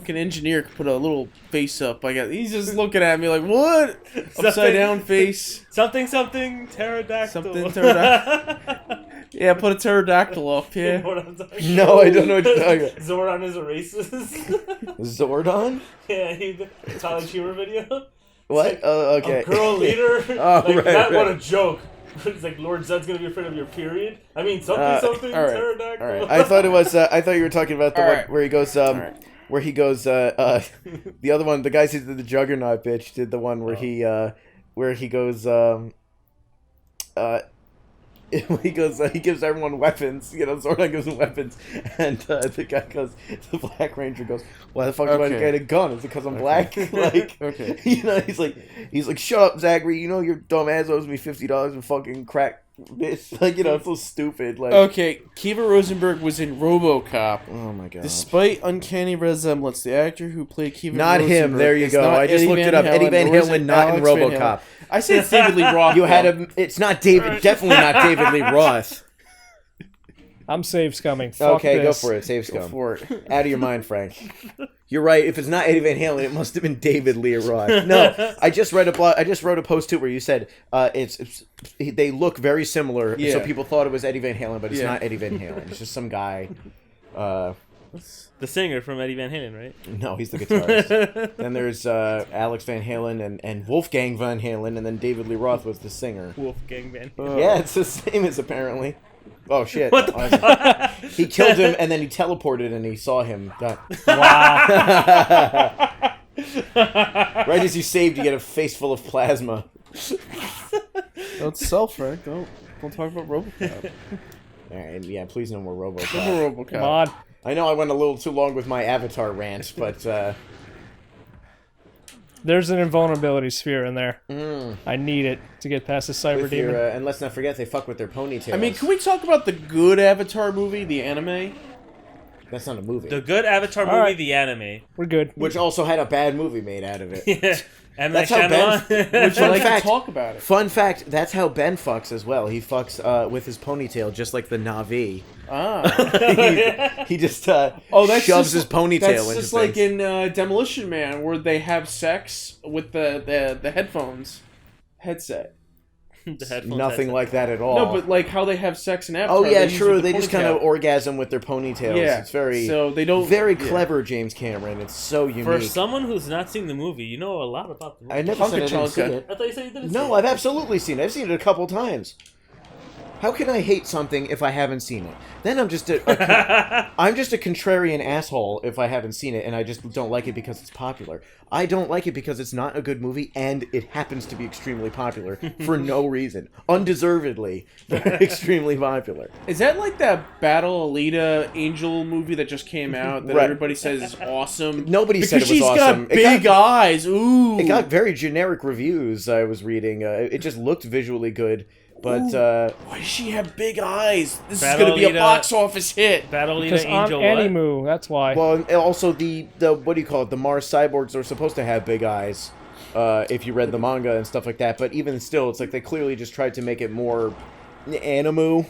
[SPEAKER 5] engineer could put a little face up. He's just looking at me like, what? Upside down face.
[SPEAKER 4] Something, pterodactyl.
[SPEAKER 5] Something pterodactyl. Yeah, put a pterodactyl up.
[SPEAKER 4] You know
[SPEAKER 5] Yeah.
[SPEAKER 4] what I'm talking
[SPEAKER 3] No, I don't know what you're talking about.
[SPEAKER 4] Zordon is a racist.
[SPEAKER 3] Zordon?
[SPEAKER 4] Yeah, the Tyler Cheever video.
[SPEAKER 3] What? Oh, okay.
[SPEAKER 4] A girl leader.
[SPEAKER 3] Oh,
[SPEAKER 4] like,
[SPEAKER 3] right,
[SPEAKER 4] that, what
[SPEAKER 3] right.
[SPEAKER 4] a joke. It's like Lord Zed's gonna be afraid of your period. I mean, something,
[SPEAKER 3] all right,
[SPEAKER 4] pterodactyl.
[SPEAKER 3] All right. I thought it was. I thought you were talking about the
[SPEAKER 5] All
[SPEAKER 3] one
[SPEAKER 5] right.
[SPEAKER 3] where he goes.
[SPEAKER 5] right.
[SPEAKER 3] where he goes. The other one, the guys who did the Juggernaut bitch, did the one where he goes. He goes. He gives everyone weapons. Zordon gives them weapons, and the guy goes. The Black Ranger goes, "Why the fuck do I get a gun? Is it because I'm black?" Like,
[SPEAKER 5] Okay.
[SPEAKER 3] he's like, "Shut up, Zachary. Your dumb ass owes me $50 in fucking crack." It's like, it's so stupid. Like,
[SPEAKER 5] Okay, Kiva Rosenberg was in RoboCop.
[SPEAKER 3] oh my god.
[SPEAKER 5] Despite uncanny resemblance, the actor who played Kiva
[SPEAKER 3] Not
[SPEAKER 5] Rosenberg
[SPEAKER 3] him. There you
[SPEAKER 5] is
[SPEAKER 3] go.
[SPEAKER 5] not
[SPEAKER 3] I just
[SPEAKER 5] Eddie
[SPEAKER 3] looked
[SPEAKER 5] Van
[SPEAKER 3] it up. Eddie Van
[SPEAKER 5] nor is
[SPEAKER 3] Halen,
[SPEAKER 5] it
[SPEAKER 3] not in
[SPEAKER 5] Alex Van
[SPEAKER 3] RoboCop.
[SPEAKER 5] Halen. I say it's David Lee Roth.
[SPEAKER 3] You had him. It's not David. Definitely not David Lee Roth.
[SPEAKER 2] I'm save scumming. Fuck
[SPEAKER 3] Okay,
[SPEAKER 2] this.
[SPEAKER 3] go for it. Save
[SPEAKER 5] Go
[SPEAKER 3] scum.
[SPEAKER 5] for it.
[SPEAKER 3] Out of your mind, Frank. You're right. If it's not Eddie Van Halen, it must have been David Lee Roth. No, I just wrote a post too where you said they look very similar,
[SPEAKER 5] Yeah.
[SPEAKER 3] so people thought it was Eddie Van Halen, but it's
[SPEAKER 5] Yeah.
[SPEAKER 3] not Eddie Van Halen. It's just some guy.
[SPEAKER 4] The singer from Eddie Van Halen, right?
[SPEAKER 3] No, he's the guitarist. Then there's Alex Van Halen and Wolfgang Van Halen, and then David Lee Roth was the singer.
[SPEAKER 4] Wolfgang Van.
[SPEAKER 3] Yeah, it's the same as apparently. Oh shit!
[SPEAKER 4] What the
[SPEAKER 3] fuck? He killed him, and then he teleported, and he saw him. Die.
[SPEAKER 2] Wow.
[SPEAKER 3] Right as you saved, you get a face full of plasma.
[SPEAKER 5] Don't sell, Frank. Don't talk about RoboCop.
[SPEAKER 3] All right, yeah, please no more RoboCop.
[SPEAKER 5] No more RoboCop.
[SPEAKER 2] Come on.
[SPEAKER 3] I know I went a little too long with my Avatar rant, but
[SPEAKER 2] There's an invulnerability sphere in there.
[SPEAKER 3] mm,
[SPEAKER 2] I need it to get past the cyber
[SPEAKER 3] with
[SPEAKER 2] demon.
[SPEAKER 3] your, and let's not forget they fuck with their ponytails.
[SPEAKER 5] I mean, can we talk about the good Avatar movie, the anime?
[SPEAKER 3] That's not a movie.
[SPEAKER 4] The good Avatar movie,
[SPEAKER 2] Alright.
[SPEAKER 4] the anime.
[SPEAKER 2] We're good.
[SPEAKER 3] Which also had a bad movie made out of it.
[SPEAKER 4] Yeah. And
[SPEAKER 3] That's how Ben-
[SPEAKER 5] Would you
[SPEAKER 3] Fun
[SPEAKER 5] like
[SPEAKER 3] fact-
[SPEAKER 5] to talk about it?
[SPEAKER 3] Fun fact: that's how Ben fucks as well. He fucks with his ponytail, just like the Na'vi.
[SPEAKER 5] Ah.
[SPEAKER 3] he just
[SPEAKER 5] That's
[SPEAKER 3] shoves
[SPEAKER 5] just-
[SPEAKER 3] his ponytail
[SPEAKER 5] That's
[SPEAKER 3] into
[SPEAKER 5] just like
[SPEAKER 3] things.
[SPEAKER 5] in Demolition Man, where they have sex with the headphones headset.
[SPEAKER 4] The headphones
[SPEAKER 3] Nothing
[SPEAKER 4] headset.
[SPEAKER 3] like that at all.
[SPEAKER 5] No, but like how they have sex in Avatar.
[SPEAKER 3] oh yeah,
[SPEAKER 5] they use
[SPEAKER 3] true.
[SPEAKER 5] with the
[SPEAKER 3] They just kind of
[SPEAKER 5] ponytail.
[SPEAKER 3] orgasm with their ponytails.
[SPEAKER 5] Yeah,
[SPEAKER 3] It's very,
[SPEAKER 5] so they don't
[SPEAKER 3] very
[SPEAKER 5] yeah.
[SPEAKER 3] clever, James Cameron. It's so unique.
[SPEAKER 4] For someone who's not seen the movie, you know a lot about the movie.
[SPEAKER 3] I never said I didn't
[SPEAKER 5] Chunka
[SPEAKER 3] see
[SPEAKER 5] Chunka.
[SPEAKER 3] it.
[SPEAKER 4] I thought you said you didn't see
[SPEAKER 3] No,
[SPEAKER 4] it.
[SPEAKER 3] I've absolutely seen it. I've seen it a couple times. How can I hate something if I haven't seen it? Then I'm just I'm just a contrarian asshole if I haven't seen it and I just don't like it because it's popular. I don't like it because it's not a good movie and it happens to be extremely popular for no reason. Undeservedly extremely popular.
[SPEAKER 5] Is that like that Battle Alita Angel movie that just came out that
[SPEAKER 3] Right.
[SPEAKER 5] everybody says is awesome?
[SPEAKER 3] Nobody
[SPEAKER 5] because
[SPEAKER 3] said it was
[SPEAKER 5] she's
[SPEAKER 3] awesome.
[SPEAKER 5] got big eyes. Ooh.
[SPEAKER 3] It got very generic reviews I was reading. It just looked visually good. But
[SPEAKER 5] Why does she have big eyes? This
[SPEAKER 4] Battle
[SPEAKER 5] is gonna be a
[SPEAKER 4] Alita-
[SPEAKER 5] box office hit.
[SPEAKER 4] Battle
[SPEAKER 2] Because
[SPEAKER 4] Alita
[SPEAKER 2] I'm
[SPEAKER 4] Angel what?
[SPEAKER 2] Animu, that's why.
[SPEAKER 3] well, and also the what do you call it? The Mars cyborgs are supposed to have big eyes. If you read the manga and stuff like that, but even still, it's like they clearly just tried to make it more animu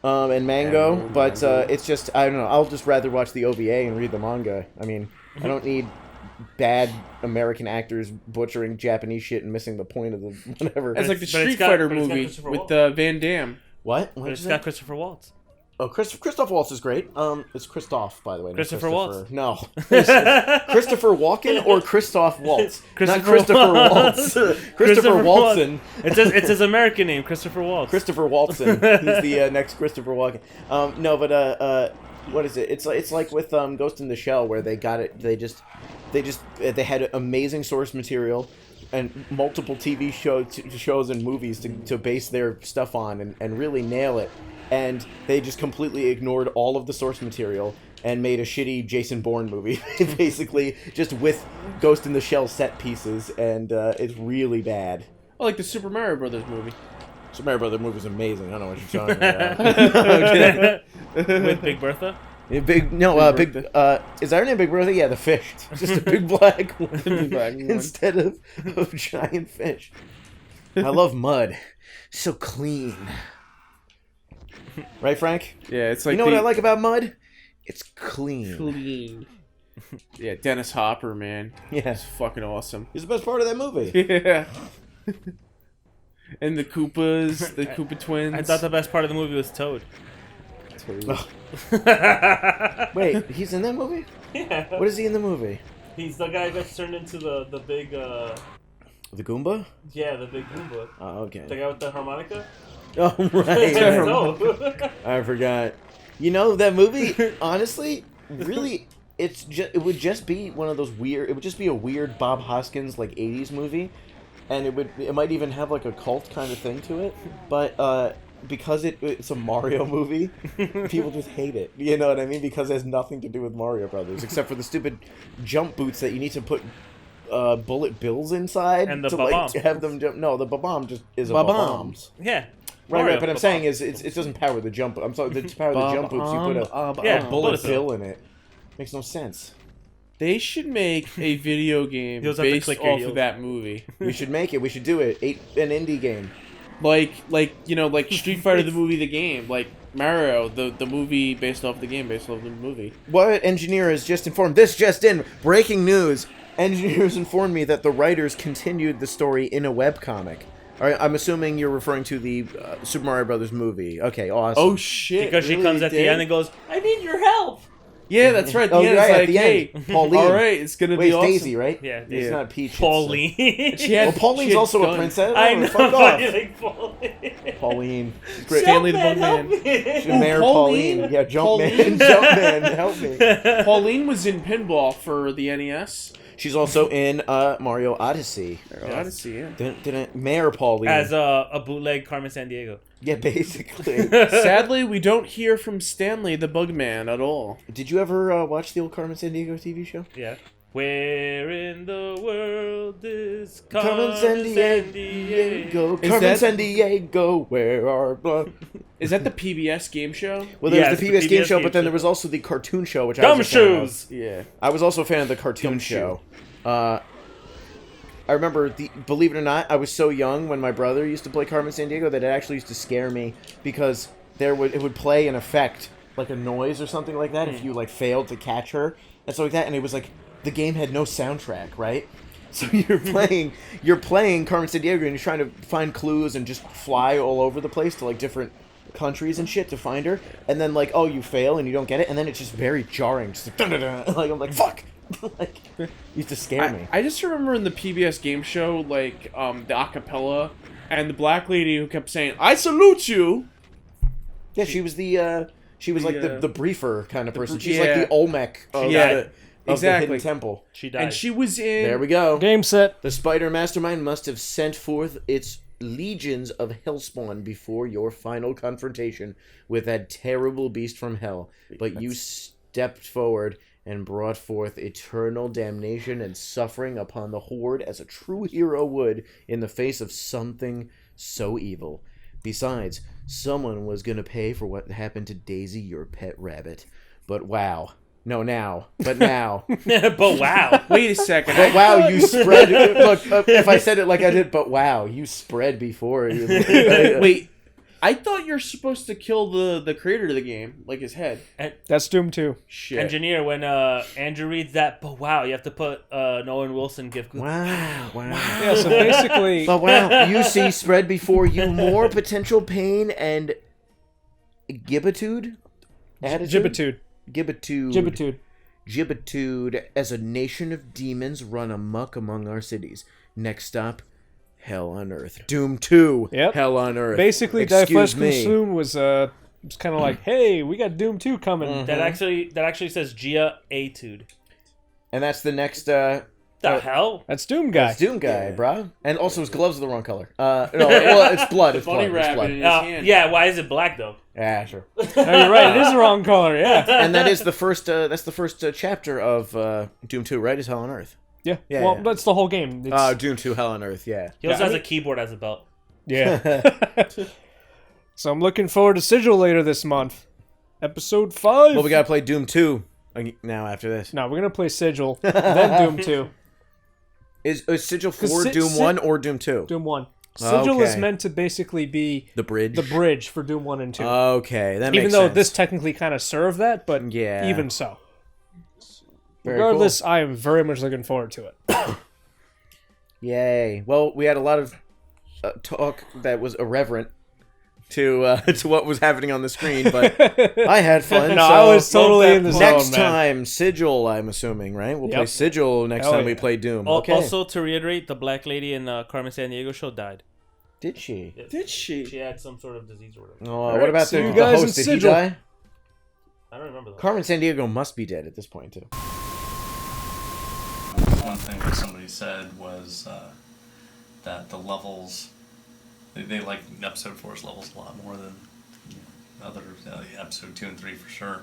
[SPEAKER 3] and mango. But it's just I don't know. I'll just rather watch the OVA and read the manga. I mean, I don't need bad American actors butchering Japanese shit and missing the point of the whatever.
[SPEAKER 5] That's like the
[SPEAKER 4] But it's
[SPEAKER 5] Street
[SPEAKER 4] got-
[SPEAKER 5] Fighter
[SPEAKER 4] but it's got
[SPEAKER 5] movie
[SPEAKER 4] Christopher
[SPEAKER 5] with
[SPEAKER 4] Waltz.
[SPEAKER 5] Van Damme.
[SPEAKER 3] What?
[SPEAKER 4] But
[SPEAKER 3] What
[SPEAKER 4] it's
[SPEAKER 3] is
[SPEAKER 4] got
[SPEAKER 3] that?
[SPEAKER 4] Christopher Waltz.
[SPEAKER 3] Oh, Christopher Waltz is great. It's Christoph, by the way. not
[SPEAKER 4] Christopher Waltz.
[SPEAKER 3] No. Christopher Walken or Christoph Waltz? Not
[SPEAKER 4] Christopher
[SPEAKER 3] Christopher
[SPEAKER 4] Waltz.
[SPEAKER 3] Waltz. Christopher Waltzen.
[SPEAKER 4] It's his American name, Christopher Waltz.
[SPEAKER 3] Christopher Waltzen. He's the next Christopher Walken. No, but what is it? It's like with Ghost in the Shell where they got it. They had amazing source material and multiple TV shows and movies to base their stuff on and really nail it. And they just completely ignored all of the source material and made a shitty Jason Bourne movie, basically, just with Ghost in the Shell set pieces, and it's really bad.
[SPEAKER 5] Oh, like the Super Mario Brothers movie.
[SPEAKER 3] Super Mario Brothers movie's amazing. I don't know what you're talking about. No, I'm kidding.
[SPEAKER 4] With Big Bertha.
[SPEAKER 3] Big
[SPEAKER 5] Big
[SPEAKER 3] is that her name Big Brother? Yeah, the fish. Just a big black one
[SPEAKER 5] Black one.
[SPEAKER 3] instead of giant fish. I love mud. So clean. Right, Frank?
[SPEAKER 5] Yeah, it's like
[SPEAKER 3] You know what I like about mud? It's clean.
[SPEAKER 5] Clean. Yeah, Dennis Hopper, man.
[SPEAKER 3] Yeah.
[SPEAKER 5] It's fucking awesome.
[SPEAKER 3] He's the best part of that movie.
[SPEAKER 5] Yeah. And the Koopas, the Koopa twins.
[SPEAKER 4] I thought the best part of the movie was Toad.
[SPEAKER 3] Wait, he's in that movie?
[SPEAKER 4] Yeah.
[SPEAKER 3] What is he in the movie?
[SPEAKER 4] He's the guy that's turned into the big
[SPEAKER 3] The Goomba?
[SPEAKER 4] the big Goomba.
[SPEAKER 3] Oh, okay.
[SPEAKER 4] The guy with the harmonica?
[SPEAKER 3] Oh, right.
[SPEAKER 4] No.
[SPEAKER 3] I forgot. You know, that movie, honestly, really, it would just be one of those weird. It would just be a weird Bob Hoskins like '80s movie, and it might even have like a cult kind of thing to it. But because it's a Mario movie, people just hate it. You know what I mean? Because it has nothing to do with Mario Brothers except for the stupid jump boots that you need to put bullet bills inside
[SPEAKER 4] And the
[SPEAKER 3] to
[SPEAKER 4] ba-bomb.
[SPEAKER 3] like have them jump. No, the ba-bomb just is a ba-bomb.
[SPEAKER 5] Ba-bombs.
[SPEAKER 4] Yeah.
[SPEAKER 3] Right,
[SPEAKER 4] Mario,
[SPEAKER 3] but I'm
[SPEAKER 4] ba-bomb.
[SPEAKER 3] saying is it doesn't power the jump. I'm sorry, to power the jump boots, you put a
[SPEAKER 4] Yeah,
[SPEAKER 3] bullet
[SPEAKER 4] bullet bill.
[SPEAKER 3] bill in it. Makes no sense.
[SPEAKER 5] They should make a video game
[SPEAKER 4] You'll have to
[SPEAKER 5] based
[SPEAKER 4] click your
[SPEAKER 5] off
[SPEAKER 4] heels.
[SPEAKER 5] of that movie.
[SPEAKER 3] We should make it. We should do it. An indie game.
[SPEAKER 5] Like Street Fighter the movie, the game. Like Mario, the movie based off the game, based off the movie.
[SPEAKER 3] What engineer has just informed? This just in. Breaking news. Engineers informed me that the writers continued the story in a webcomic. All right, I'm assuming you're referring to the Super Mario Brothers movie. Okay, awesome.
[SPEAKER 5] Oh shit!
[SPEAKER 4] Because she
[SPEAKER 5] really,
[SPEAKER 4] comes at
[SPEAKER 5] did?
[SPEAKER 4] the end and goes, "I need your help."
[SPEAKER 5] Yeah, that's right. The
[SPEAKER 3] Oh,
[SPEAKER 5] end,
[SPEAKER 3] right,
[SPEAKER 5] it's
[SPEAKER 3] at
[SPEAKER 5] like,
[SPEAKER 3] the
[SPEAKER 5] hey,
[SPEAKER 3] end. Pauline.
[SPEAKER 5] all right, it's gonna
[SPEAKER 3] Wait,
[SPEAKER 5] be
[SPEAKER 3] it's
[SPEAKER 5] awesome.
[SPEAKER 3] Daisy, right?
[SPEAKER 4] Yeah,
[SPEAKER 3] It's
[SPEAKER 5] Yeah.
[SPEAKER 3] not Peach.
[SPEAKER 4] Pauline.
[SPEAKER 5] She had,
[SPEAKER 3] Well, Pauline's
[SPEAKER 5] she had
[SPEAKER 3] also a
[SPEAKER 5] guns.
[SPEAKER 3] princess.
[SPEAKER 4] I
[SPEAKER 3] Oh,
[SPEAKER 4] know.
[SPEAKER 3] fuck
[SPEAKER 4] but you
[SPEAKER 3] off.
[SPEAKER 4] like Pauline.
[SPEAKER 3] Pauline.
[SPEAKER 5] Stanley the
[SPEAKER 4] Help
[SPEAKER 5] Bugman.
[SPEAKER 4] me.
[SPEAKER 3] Mayor
[SPEAKER 5] Pauline.
[SPEAKER 3] Pauline. Yeah, Jumpman.
[SPEAKER 5] Pauline.
[SPEAKER 3] Jumpman, help me.
[SPEAKER 5] Pauline was in pinball for the NES.
[SPEAKER 3] She's also in Mario Odyssey.
[SPEAKER 5] Odyssey, yeah.
[SPEAKER 3] Didn't Mayor Pauline?
[SPEAKER 4] As a bootleg Carmen Sandiego.
[SPEAKER 3] Yeah, basically.
[SPEAKER 5] Sadly, we don't hear from Stanley the Bugman at all.
[SPEAKER 3] Did you ever watch the old Carmen Sandiego TV show?
[SPEAKER 4] Yeah. Where in the world is
[SPEAKER 3] Carmen Sandiego,
[SPEAKER 5] Is
[SPEAKER 3] Carmen
[SPEAKER 5] that-
[SPEAKER 3] Sandiego, where are blood?
[SPEAKER 5] Is that the PBS game show?
[SPEAKER 3] Well, there
[SPEAKER 4] Yeah,
[SPEAKER 3] was the
[SPEAKER 4] it's
[SPEAKER 3] PBS game show, but then there was also the cartoon show, which I
[SPEAKER 4] Gum
[SPEAKER 3] was a fan of.
[SPEAKER 4] shoes.
[SPEAKER 5] Yeah.
[SPEAKER 3] I was also a fan of the cartoon show. I remember, believe it or not, I was so young when my brother used to play Carmen Sandiego that it actually used to scare me because it would play an effect, like a noise or something like that, if you like failed to catch her and stuff like that, and it was like the game had no soundtrack, right? So you're playing Carmen Sandiego and you're trying to find clues and just fly all over the place to like different countries and shit to find her, and then like, oh, you fail and you don't get it, and then it's just very jarring, just like, dun-dun-dun. Like I'm like, fuck. Like, used to scare me.
[SPEAKER 5] I just remember in the PBS game show, like, the acapella, and the black lady who kept saying, "I salute you!"
[SPEAKER 3] Yeah, she was like the briefer kind of person. She's like
[SPEAKER 5] yeah.
[SPEAKER 3] the Olmec of,
[SPEAKER 5] Yeah,
[SPEAKER 3] the
[SPEAKER 5] exactly.
[SPEAKER 3] Hidden Temple.
[SPEAKER 4] She died.
[SPEAKER 5] And she was in...
[SPEAKER 3] There we go.
[SPEAKER 2] Game set.
[SPEAKER 3] The Spider Mastermind must have sent forth its legions of Hellspawn before your final confrontation with that terrible beast from hell. But you stepped forward and brought forth eternal damnation and suffering upon the Horde as a true hero would in the face of something so evil. Besides, someone was going to pay for what happened to Daisy, your pet rabbit. But wow. No, now. But now.
[SPEAKER 4] but wow.
[SPEAKER 5] Wait a second.
[SPEAKER 3] But wow, you spread... Look, if I said it like I did, but wow, you spread before.
[SPEAKER 5] Wait, I thought you're supposed to kill the creator of the game, like his head.
[SPEAKER 2] That's Doom 2.
[SPEAKER 5] Shit.
[SPEAKER 4] Engineer, when Andrew reads that, but wow, you have to put Nolan Wilson gift.
[SPEAKER 3] Wow.
[SPEAKER 2] Yeah, so basically...
[SPEAKER 3] But wow, you see spread before you more potential pain and gibbitude?
[SPEAKER 2] Gibbitude.
[SPEAKER 3] Gibbitude as a nation of demons run amok among our cities. Next stop, Hell on Earth. Doom 2,
[SPEAKER 2] Yep.
[SPEAKER 3] Hell on Earth.
[SPEAKER 2] Basically, Die
[SPEAKER 3] Excuse
[SPEAKER 2] Flesh
[SPEAKER 3] me.
[SPEAKER 2] Consumed was kind of like, hey, we got Doom 2 coming.
[SPEAKER 4] That actually says Gia Etude.
[SPEAKER 3] And that's the next...
[SPEAKER 4] The hell?
[SPEAKER 2] That's Doom Guy.
[SPEAKER 3] It's Doom Guy, brah. And also his gloves are the wrong color. No, well, it's blood. It's
[SPEAKER 5] Bunny
[SPEAKER 3] blood. It's
[SPEAKER 5] rabbit
[SPEAKER 3] blood.
[SPEAKER 5] in his hand.
[SPEAKER 4] Yeah, why is it black though?
[SPEAKER 3] Yeah, sure.
[SPEAKER 2] No, you're right. It is the wrong color. Yeah.
[SPEAKER 3] And that is the first. That's the first chapter of Doom 2, right? Is Hell on Earth.
[SPEAKER 2] Yeah.
[SPEAKER 3] Yeah,
[SPEAKER 2] Well,
[SPEAKER 3] yeah.
[SPEAKER 2] that's the whole game. It's,
[SPEAKER 3] Doom 2, Hell on Earth. Yeah.
[SPEAKER 4] He also
[SPEAKER 2] Yeah, I
[SPEAKER 4] has
[SPEAKER 2] mean-
[SPEAKER 4] a keyboard as a belt.
[SPEAKER 2] yeah. So I'm looking forward to Sigil later this month. Episode 5.
[SPEAKER 3] Well, we gotta play Doom 2 now after this.
[SPEAKER 2] No, we're going to play Sigil, then Doom 2.
[SPEAKER 3] Is Sigil 4
[SPEAKER 2] 'Cause
[SPEAKER 3] Doom 1 or Doom 2?
[SPEAKER 2] Doom 1. Sigil is
[SPEAKER 3] Okay.
[SPEAKER 2] meant to basically be
[SPEAKER 3] The bridge.
[SPEAKER 2] the bridge for Doom 1 and 2.
[SPEAKER 3] Okay, that makes
[SPEAKER 2] Even though
[SPEAKER 3] sense.
[SPEAKER 2] this technically kind of served that, but
[SPEAKER 3] Yeah.
[SPEAKER 2] even so.
[SPEAKER 3] Very
[SPEAKER 2] Regardless, I am very much looking forward to it.
[SPEAKER 3] cool. Yay! Well, we had a lot of talk that was irreverent to what was happening on the screen, but I had fun.
[SPEAKER 2] No,
[SPEAKER 3] so
[SPEAKER 2] I was totally in the zone,
[SPEAKER 3] next
[SPEAKER 2] man.
[SPEAKER 3] time, Sigil. I'm assuming, right? We'll play
[SPEAKER 2] Yep.
[SPEAKER 3] Sigil next
[SPEAKER 2] Hell
[SPEAKER 3] time we
[SPEAKER 2] yeah.
[SPEAKER 3] play Doom.
[SPEAKER 4] Al-
[SPEAKER 3] Okay.
[SPEAKER 4] Also, to reiterate, the black lady in Carmen Sandiego show died.
[SPEAKER 3] Did she?
[SPEAKER 5] Did she?
[SPEAKER 4] She had some sort of disease or whatever.
[SPEAKER 3] Oh,
[SPEAKER 2] right,
[SPEAKER 3] what about
[SPEAKER 2] see
[SPEAKER 3] the
[SPEAKER 2] you guys in
[SPEAKER 3] host? Did he
[SPEAKER 2] Sigil.
[SPEAKER 3] die?
[SPEAKER 4] I don't remember that.
[SPEAKER 3] Carmen Sandiego must be dead at this point too.
[SPEAKER 1] one thing that somebody said was that the levels, they like episode 4's levels a lot more than other episode 2 and 3 for sure.